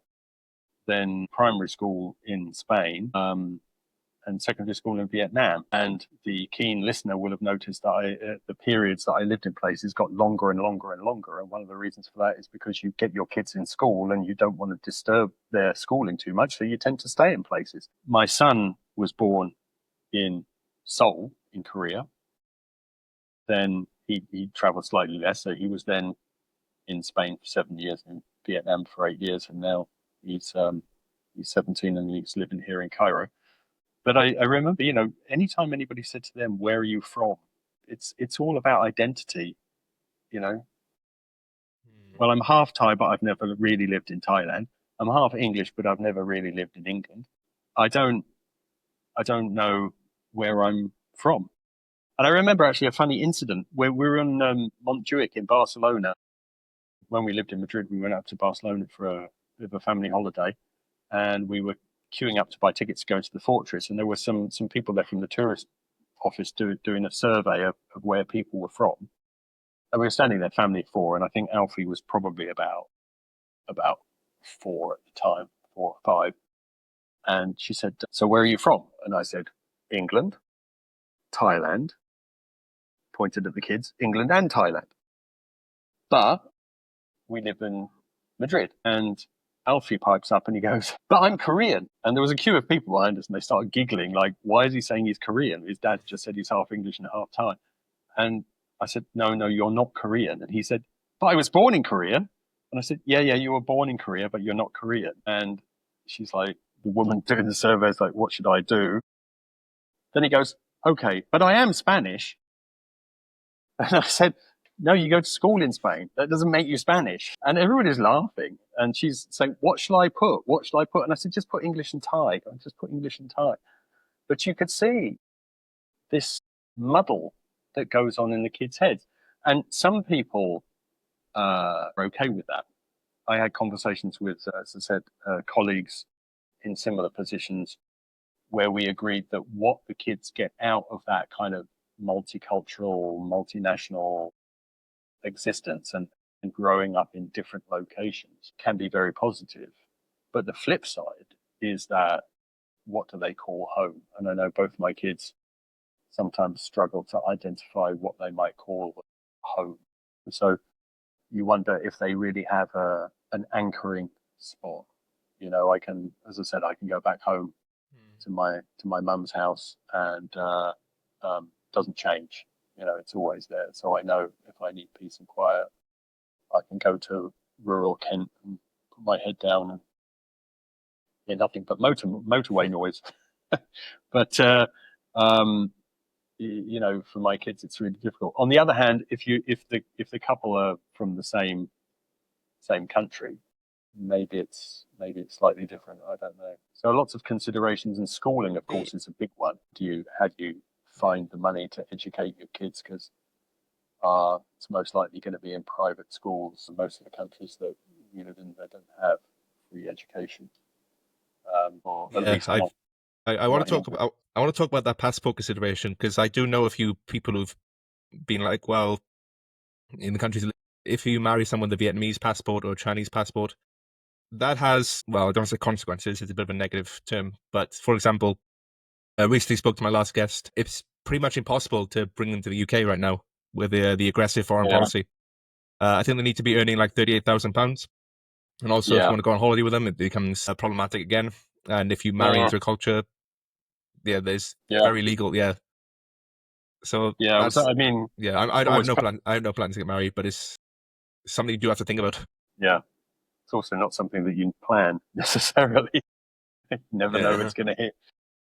then primary school in Spain, and secondary school in Vietnam. And the keen listener will have noticed that the periods that I lived in places got longer and longer and longer. And one of the reasons for that is because you get your kids in school and you don't want to disturb their schooling too much. So you tend to stay in places. My son was born in Seoul in Korea. Then he traveled slightly less. So he was then in Spain for 7 years, in Vietnam for 8 years. And now he's 17 and he's living here in Cairo. But I remember, anytime anybody said to them, "Where are you from?" It's all about identity, you know. Hmm. Well, I'm half Thai, but I've never really lived in Thailand. I'm half English, but I've never really lived in England. I don't I don't know where I'm from. And I remember actually a funny incident where we were on Montjuic in Barcelona. When we lived in Madrid, we went up to Barcelona for a bit of a family holiday, and we were queuing up to buy tickets to go into the fortress. And there were some people there from the tourist office doing a survey of where people were from. And we were standing there, family of four, and I think Alfie was probably about four at the time, 4 or 5. And she said, "So where are you from?" And I said, "England, Thailand." Pointed at the kids, "England and Thailand. But we live in Madrid." And Alfie pipes up and he goes, "But I'm Korean." And there was a queue of people behind us and they started giggling, like, why is he saying he's Korean? His dad just said he's half English and half Thai. And I said, no, you're not Korean. And he said, "But I was born in Korea." And I said, yeah, you were born in Korea, but you're not Korean. And she's like, the woman doing the survey is like, "What should I do?" Then he goes, "Okay, but I am Spanish." And I said, "No, you go to school in Spain. That doesn't make you Spanish." And everybody's laughing. And she's saying, "What shall I put? What shall I put?" And I said, "Just put English and Thai." I just put English and Thai. But you could see this muddle that goes on in the kids' heads. And some people are okay with that. I had conversations with, as I said, colleagues in similar positions where we agreed that what the kids get out of that kind of multicultural, multinational existence and growing up in different locations can be very positive. But the flip side is that, what do they call home? And I know both my kids sometimes struggle to identify what they might call home. So you wonder if they really have an anchoring spot. As I said, I can go back home to my mum's house and doesn't change. It's always there. So I know if I need peace and quiet, I can go to rural Kent and put my head down and hear nothing but motorway noise. But um, for my kids, it's really difficult. On the other hand, if the couple are from the same country, maybe it's slightly different. I don't know. So lots of considerations, and schooling, of course, is a big one. How do you find the money to educate your kids? Because it's most likely going to be in private schools. Most of the countries that you live in, they don't have free education, or at Yeah, least I want not to in talk England. about that passport consideration because I do know a few people who've been like, well, in the countries, if you marry someone with a Vietnamese passport or a Chinese passport, that has, well, I don't want to say consequences, it's a bit of a negative term. But for example, I recently spoke to my last guest. It's pretty much impossible to bring them to the UK right now with the aggressive foreign Yeah, policy. I think they need to be earning like £38,000. And also, if you yeah, want to go on holiday with them, it becomes problematic again. And if you marry mm, into a culture, yeah, there's yeah, very legal, yeah. So yeah. So, that's, I mean, yeah, it's I have always no plan. I have no plan to get married, but it's something you do have to think about. yeah. It's also not something that you plan necessarily. You never know Yeah. it's going to hit.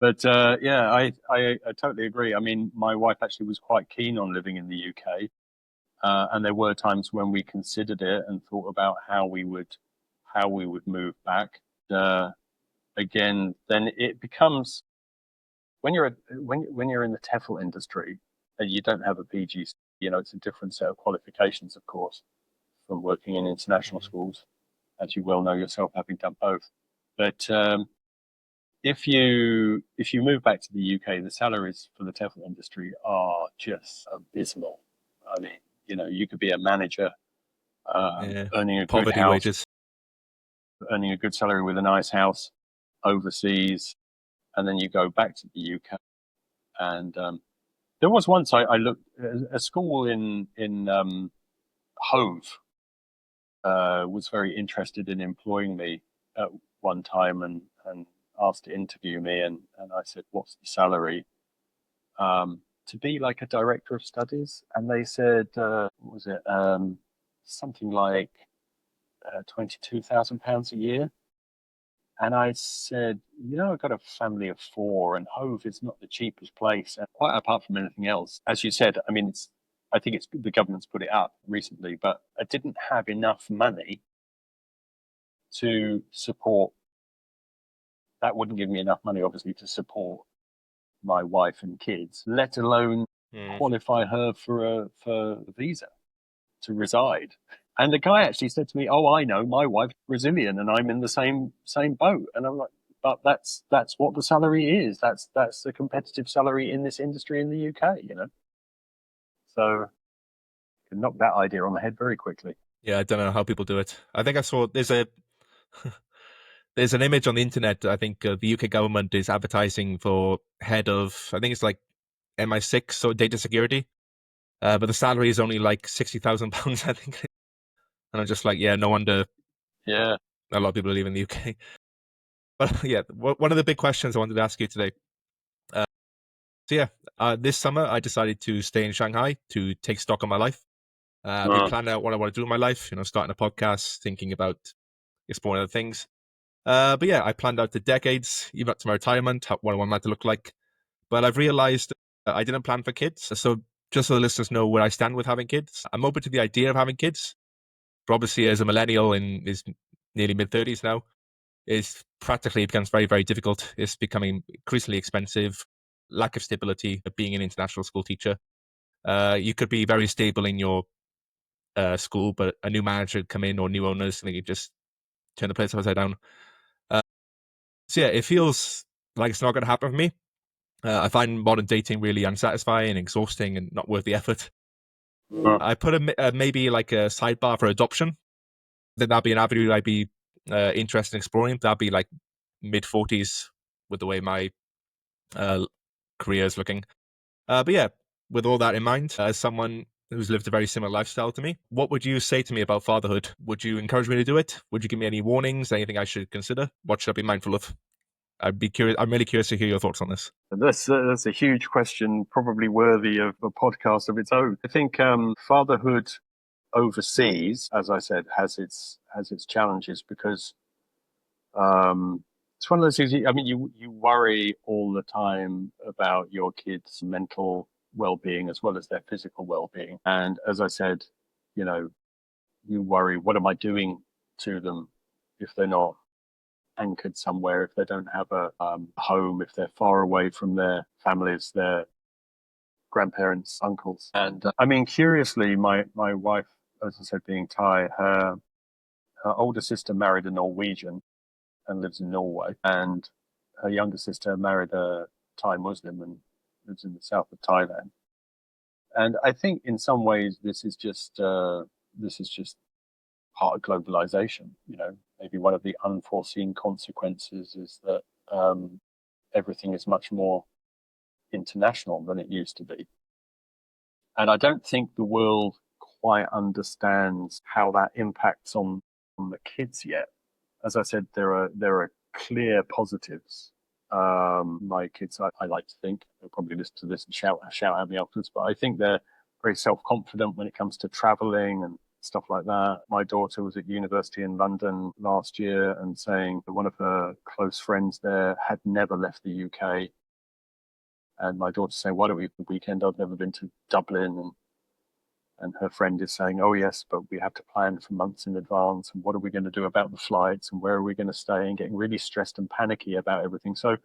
But yeah, I totally agree. I mean, my wife actually was quite keen on living in the UK, and there were times when we considered it and thought about how we would move back. Uh, Again, then it becomes, when you're in the TEFL industry and you don't have a PG, it's a different set of qualifications, of course, from working in international Mhm. schools, as you well know yourself, having done both. But if you move back to the UK, the salaries for the TEFL industry are just abysmal. I mean, you could be a manager, Yeah, earning a good poverty house, wages. earning a good salary with a nice house overseas, and then you go back to the UK. And there was once I looked a school in Hove was very interested in employing me at one time and asked to interview me, and I said, "What's the salary?" To be like a director of studies, and they said, "What was it? Something like £22,000 a year." And I said, I've got a family of four, and Hove is not the cheapest place. And quite apart from anything else, as you said, I mean, I think it's the government's put it up recently, but I didn't have enough money to support. That wouldn't give me enough money, obviously, to support my wife and kids, let alone Mm. qualify her for a visa to reside. And the guy actually said to me, "Oh, I know, my wife's Brazilian, and I'm in the same boat." And I'm like, "But that's what the salary is. That's the competitive salary in this industry in the UK." So you can knock that idea on the head very quickly. Yeah, I don't know how people do it. I think I saw there's an image on the internet. I think the UK government is advertising for head of, I think it's like MI6 or data security, but the salary is only like £60,000, I think. And I'm just like, yeah, no wonder Yeah. a lot of people live in the UK. But yeah, one of the big questions I wanted to ask you today. Uh, so yeah, this summer I decided to stay in Shanghai to take stock of my life. Be Uh, planning out what I want to do in my life. Starting a podcast, thinking about exploring other things. But yeah, I planned out the decades, even up to my retirement, what I want that to look like. But I've realized I didn't plan for kids. So just so the listeners know where I stand with having kids, I'm open to the idea of having kids. But obviously, as a millennial in his nearly mid-30s now, it's practically becomes very, very difficult. It's becoming increasingly expensive, lack of stability of being an international school teacher. You could be very stable in your school, but a new manager come in or new owners, and they just turn the place upside down. Uh, so yeah, it feels like it's not going to happen for me. I find modern dating really unsatisfying, exhausting, and not worth the effort. uh, I put maybe like a sidebar for adoption. Then that'd be an avenue I'd be interested in exploring. That'd be like mid 40s with the way my uh, career is looking. But yeah, with all that in mind, as someone who's lived a very similar lifestyle to me, what would you say to me about fatherhood? Would you encourage me to do it? Would you give me any warnings? Anything I should consider? What should I be mindful of? I'd be curious. I'm really curious to hear your thoughts on this. that's a huge question, probably worthy of a podcast of its own. I think fatherhood overseas, as I said, has its challenges because it's one of those things. I mean, you worry all the time about your kids' mental well-being as well as their physical well-being. And as I said, you know, you worry, what am I doing to them if they're not anchored somewhere, if they don't have a home, if they're far away from their families, their grandparents, uncles. And I mean, curiously, my wife, as I said, being Thai, her older sister married a Norwegian and lives in Norway, and her younger sister married a Thai Muslim and lives in the south of Thailand. And I think in some ways this is just part of globalization. Maybe one of the unforeseen consequences is that everything is much more international than it used to be. And I don't think the world quite understands how that impacts on the kids yet. As I said, there are clear positives. My kids, I like to think, they'll probably listen to this and shout at me afterwards, but I think they're very self confident when it comes to traveling and stuff like that. My daughter was at university in London last year and saying that one of her close friends there had never left the UK. And my daughter's saying, "Why don't we the weekend? I've never been to Dublin." And her friend is saying, "Oh, yes, but we have to plan for months in advance. And what are we going to do about the flights? And where are we going to stay?" And getting really stressed and panicky about everything. So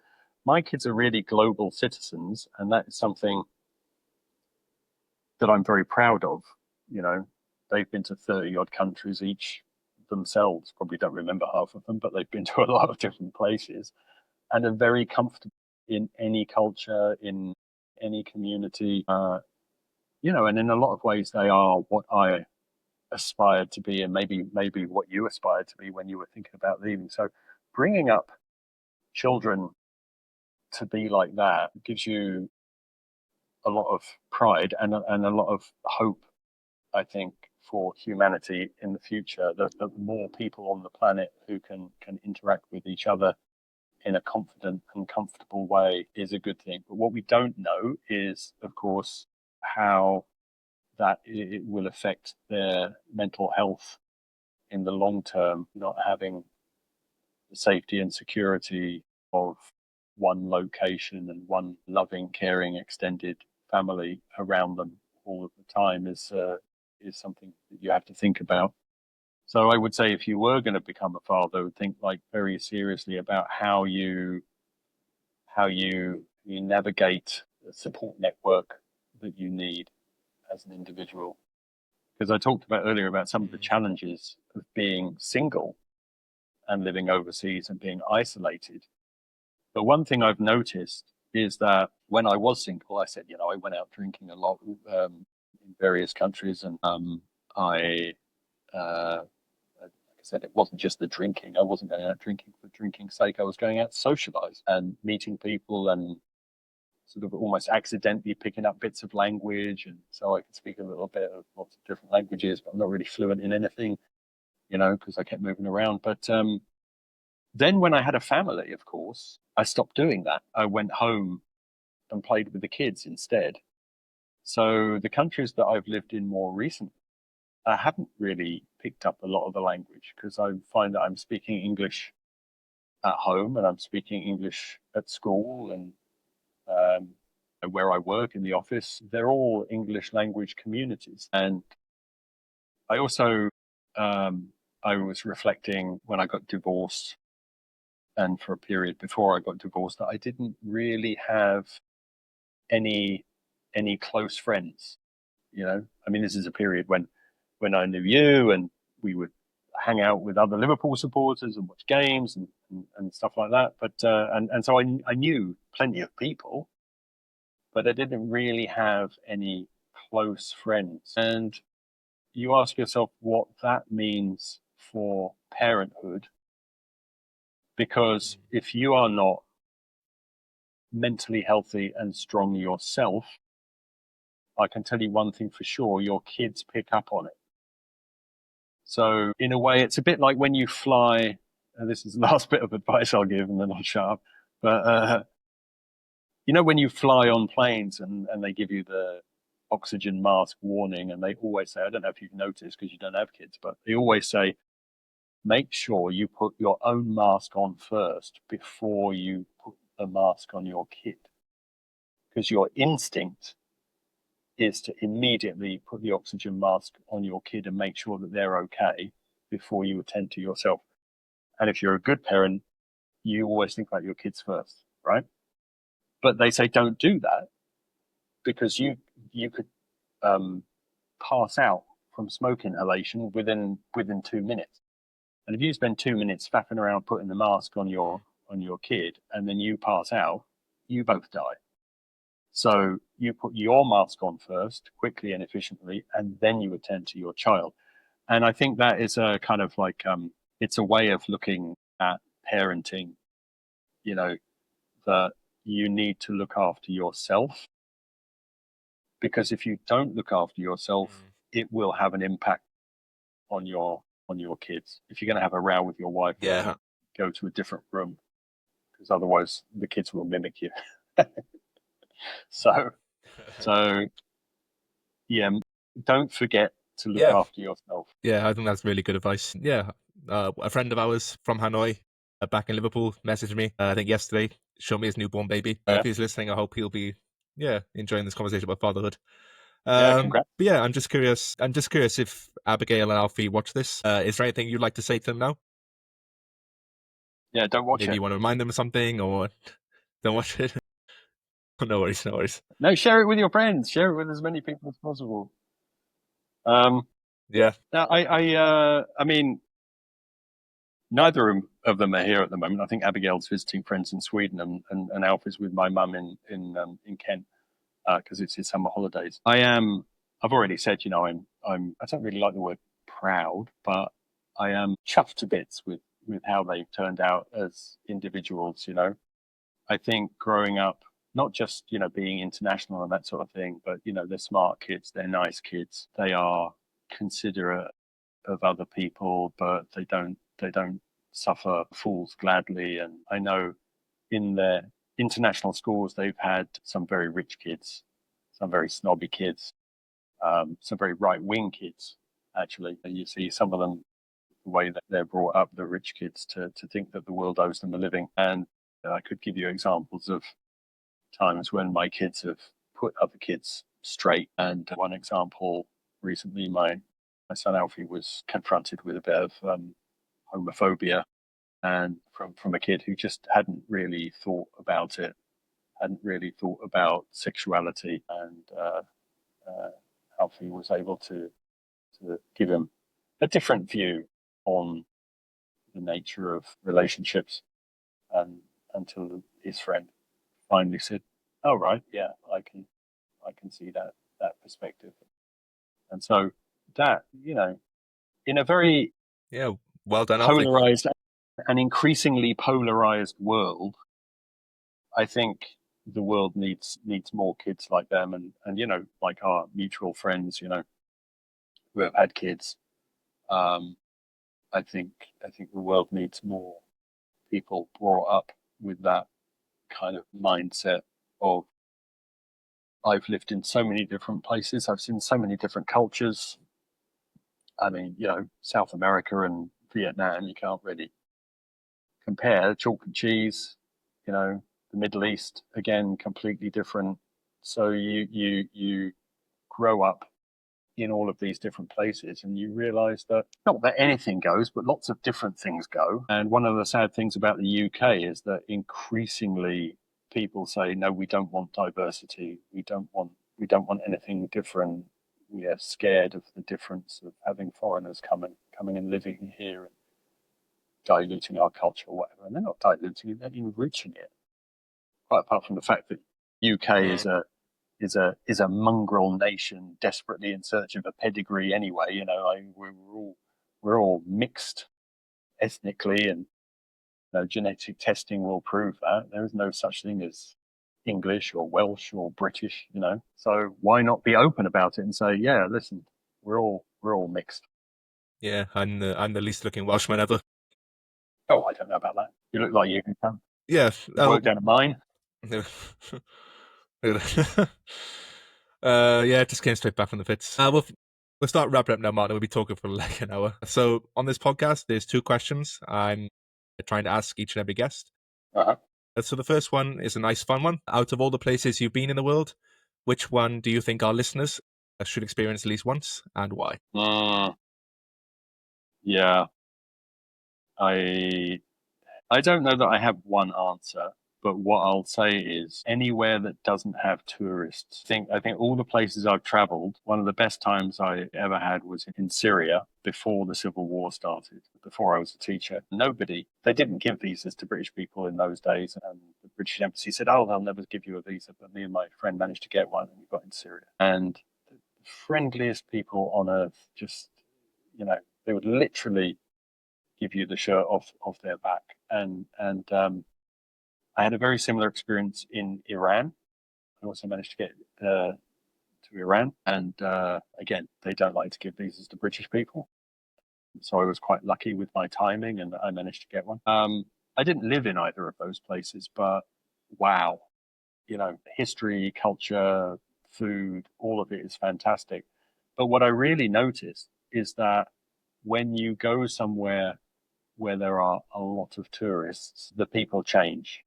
my kids are really global citizens. And that is something that I'm very proud of. You know, they've been to 30 odd countries each themselves. Probably don't remember half of them, but they've been to a lot of different places. and are very comfortable in any culture, in any community. And in a lot of ways, they are what I aspired to be, and maybe what you aspired to be when you were thinking about leaving. So, bringing up children to be like that gives you a lot of pride and a lot of hope, I think, for humanity in the future. The more people on the planet who can interact with each other in a confident and comfortable way is a good thing. But what we don't know is, of course, how that it will affect their mental health in the long term, not having the safety and security of one location and one loving, caring, extended family around them all of the time is something that you have to think about. So I would say if you were going to become a father, think like very seriously about how you navigate the support network that you need as an individual. Because I talked about earlier about some of the challenges of being single and living overseas and being isolated. But one thing I've noticed is that when I was single, I said, I went out drinking a lot in various countries, and like I said, it wasn't just the drinking. I wasn't going out drinking for drinking's sake. I was going out to socialize and meeting people and sort of almost accidentally picking up bits of language. And so I could speak a little bit of lots of different languages, but I'm not really fluent in anything, because I kept moving around. But then when I had a family, of course, I stopped doing that. I went home and played with the kids instead. So the countries that I've lived in more recently, I haven't really picked up a lot of the language because I find that I'm speaking English at home and I'm speaking English at school and where I work in the office. They're all English language communities. And I also, I was reflecting when I got divorced and for a period before I got divorced that I didn't really have any close friends. I mean, this is a period when I knew you and we would hang out with other Liverpool supporters and watch games and stuff like that. But and so I knew plenty of people, but I didn't really have any close friends. And you ask yourself what that means for parenthood, because if you are not mentally healthy and strong yourself, I can tell you one thing for sure, your kids pick up on it. So in a way, it's a bit like when you fly, and this is the last bit of advice I'll give and then I'll shut up. But, when you fly on planes and they give you the oxygen mask warning, and they always say, I don't know if you've noticed because you don't have kids, but they always say, make sure you put your own mask on first before you put the mask on your kid. Because your instinct is to immediately put the oxygen mask on your kid and make sure that they're okay before you attend to yourself. And if you're a good parent, you always think about your kids first, right? But they say don't do that because you could pass out from smoke inhalation within 2 minutes. And if you spend 2 minutes faffing around putting the mask on your kid and then you pass out, you both die. So you put your mask on first, quickly and efficiently, and then you attend to your child. And I think that is a kind of like it's a way of looking at parenting, that you need to look after yourself, because if you don't look after yourself, it will have an impact on your kids. If you're going to have a row with your wife, Yeah. go to a different room, because otherwise the kids will mimic you. so yeah, don't forget to look Yeah. after yourself. Yeah, I think that's really good advice. Yeah. A friend of ours from Hanoi, back in Liverpool, messaged me, I think yesterday, showed me his newborn baby. Yeah, If he's listening, I hope he'll be, enjoying this conversation about fatherhood. yeah, congrats. But yeah, I'm just curious if Abigail and Alfie watch this. Is there anything you'd like to say to them now? Yeah, don't watch Maybe it. you want to remind them of something, or don't watch it. No worries, no worries. No, share it with your friends. Share it with as many people as possible. Yeah. Now, I mean, neither of them are here at the moment. I think Abigail's visiting friends in Sweden, and Alf is with my mum in Kent because it's his summer holidays. I've already said, I don't really like the word proud, but I am chuffed to bits with how they've turned out as individuals. I think growing up, not just being international and that sort of thing, but they're smart kids, they're nice kids, they are considerate of other people, but they don't suffer fools gladly. And I know in their international schools they've had some very rich kids, some very snobby kids, some very right wing kids. Actually, you see some of them, the way that they're brought up, the rich kids, to think that the world owes them a living. And I could give you examples of times when my kids have put other kids straight. And one example recently, my son Alfie was confronted with a bit of homophobia, and from a kid who just hadn't really thought about it, hadn't really thought about sexuality, and Alfie was able to give him a different view on the nature of relationships, and until his friend finally said, "Oh right, yeah, I can see that perspective." And so that, in a very Yeah, well done, Alfie. polarized an increasingly polarized world, I think the world needs more kids like them, and like our mutual friends, who have had kids. Um, I think the world needs more people brought up with that kind of mindset of, I've lived in so many different places, I've seen so many different cultures. I mean, South America and Vietnam, you can't really compare. Chalk and cheese, the Middle East, again, completely different. So you grow up in all of these different places, and you realize that not that anything goes, but lots of different things go. And one of the sad things about the UK is that increasingly people say, no, we don't want diversity. We don't want anything different. We are scared of the difference of having foreigners coming and living here and diluting our culture or whatever. And they're not diluting it, they're enriching it. Quite apart from the fact that UK Mm. is a mongrel nation desperately in search of a pedigree anyway. We're all mixed ethnically, and genetic testing will prove that there is no such thing as English or Welsh or British. So why not be open about it and say, yeah, listen, we're all mixed. Yeah, I'm the least looking Welshman ever. Oh, I don't know about that. You look like you can come Yeah. work down a mine. Yeah, it just came straight back from the pits. We'll start wrapping up now, Martin. We'll be talking for like an hour. So on this podcast, there's two questions I'm trying to ask each and every guest. Uh-huh. So the first one is a nice fun one. Out of all the places you've been in the world, which one do you think our listeners should experience at least once, and why? Yeah, I I don't know that I have one answer, but what I'll say is anywhere that doesn't have tourists. I think all the places I've traveled, one of the best times I ever had was in Syria before the civil war started, before I was a teacher. They didn't give visas to British people in those days, and the British embassy said, "Oh, they'll never give you a visa." But me and my friend managed to get one, and we got in Syria. And the friendliest people on earth, just, they would literally give you the shirt off their back. And I had a very similar experience in Iran. I also managed to get to Iran, and again, they don't like to give visas to British people, so I was quite lucky with my timing, and I managed to get one. I didn't live in either of those places, but wow, history, culture, food, all of it is fantastic. But what I really noticed is that when you go somewhere where there are a lot of tourists, the people change,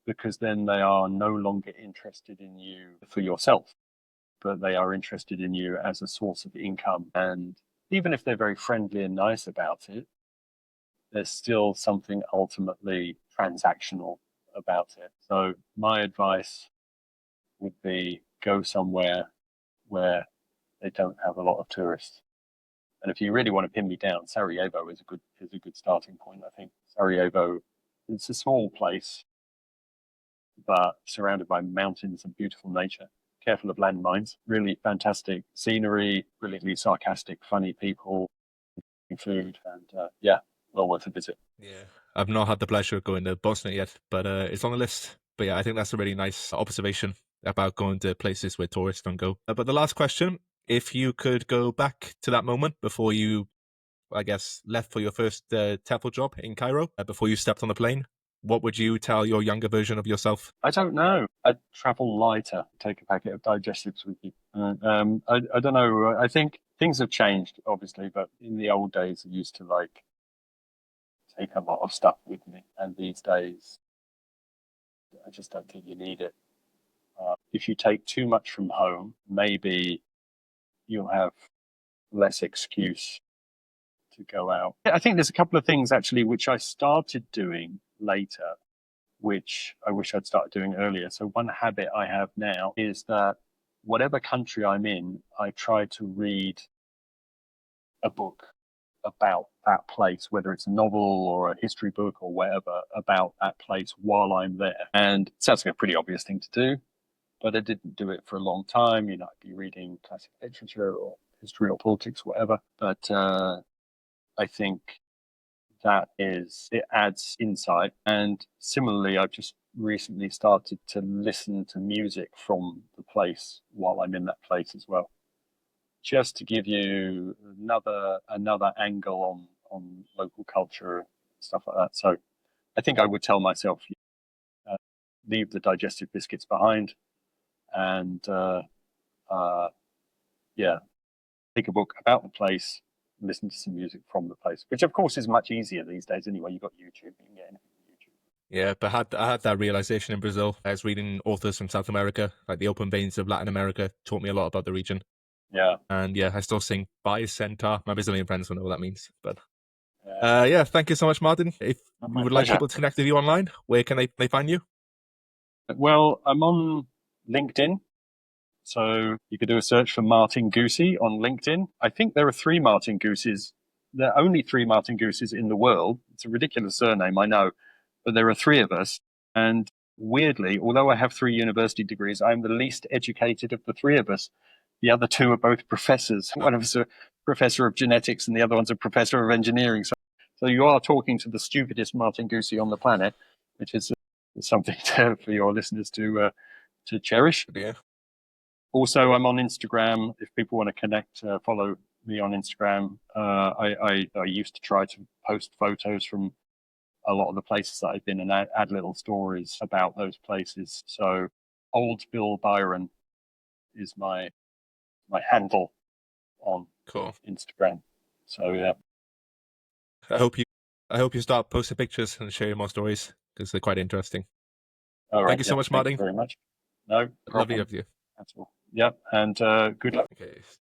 because then they are no longer interested in you for yourself, but they are interested in you as a source of income. And even if they're very friendly and nice about it, there's still something ultimately transactional about it. So my advice would be, go somewhere where they don't have a lot of tourists. And if you really want to pin me down, Sarajevo is a good starting point. I think Sarajevo, it's a small place, but surrounded by mountains and beautiful nature. Careful of landmines. Really fantastic scenery, brilliantly sarcastic, funny people, food, and yeah, well worth a visit. Yeah. I've not had the pleasure of going to Bosnia yet, but it's on the list. But yeah, I think that's a really nice observation about going to places where tourists don't go. But the last question, if you could go back to that moment before you, I guess, left for your first TEFL job in Cairo, before you stepped on the plane, what would you tell your younger version of yourself? I don't know. I'd travel lighter, take a packet of digestives with you. I don't know. I think things have changed, obviously, but in the old days, I used to like take a lot of stuff with me, and these days, I just don't think you need it. If you take too much from home, maybe you'll have less excuse to go out. I think there's a couple of things actually which I started doing later, which I wish I'd started doing earlier. So one habit I have now is that whatever country I'm in, I try to read a book about that place, whether it's a novel or a history book or whatever about that place while I'm there. And it sounds like a pretty obvious thing to do, but I didn't do it for a long time. You know, I'd be reading classic literature or history or politics, whatever. But I think it adds insight. And similarly, I've just recently started to listen to music from the place while I'm in that place as well, just to give you another angle on local culture, stuff like that. So I think I would tell myself, uh, leave the digestive biscuits behind, and yeah, take a book about the place, listen to some music from the place, which of course is much easier these days anyway. You've got YouTube, you can get anything from YouTube. Yeah, but I had that realization in Brazil. I was reading authors from South America, like the open veins of Latin America, taught me a lot about the region. Yeah. And yeah, I still sing Bicentar. My Brazilian friends will know what that means. But Yeah. yeah, thank you so much, Martin. If you My would like pleasure. people to connect with you online, where can they find you? Well, I'm on LinkedIn. So you could do a search for Martin Goosey on LinkedIn. I think there are three Martin Gooseys. There are only three Martin Gooseys in the world. It's a ridiculous surname, I know, but there are three of us. And weirdly, although I have three university degrees, I'm the least educated of the three of us. The other two are both professors. One of us a professor of genetics and the other one's a professor of engineering. So you are talking to the stupidest Martin Goosey on the planet, which is something for your listeners to cherish. Yeah. Also, I'm on Instagram. If people want to connect, follow me on Instagram. I used to try to post photos from a lot of the places that I've been and add little stories about those places. So, Old Bill Byron is my handle on Cool. Instagram. So yeah. I hope you I hope you start posting pictures and sharing more stories because they're quite interesting. All Thank right. you so Yeah. much, Thank you Martin. very much. No Lovely problem of you. at all. Yep. And good luck. Okay.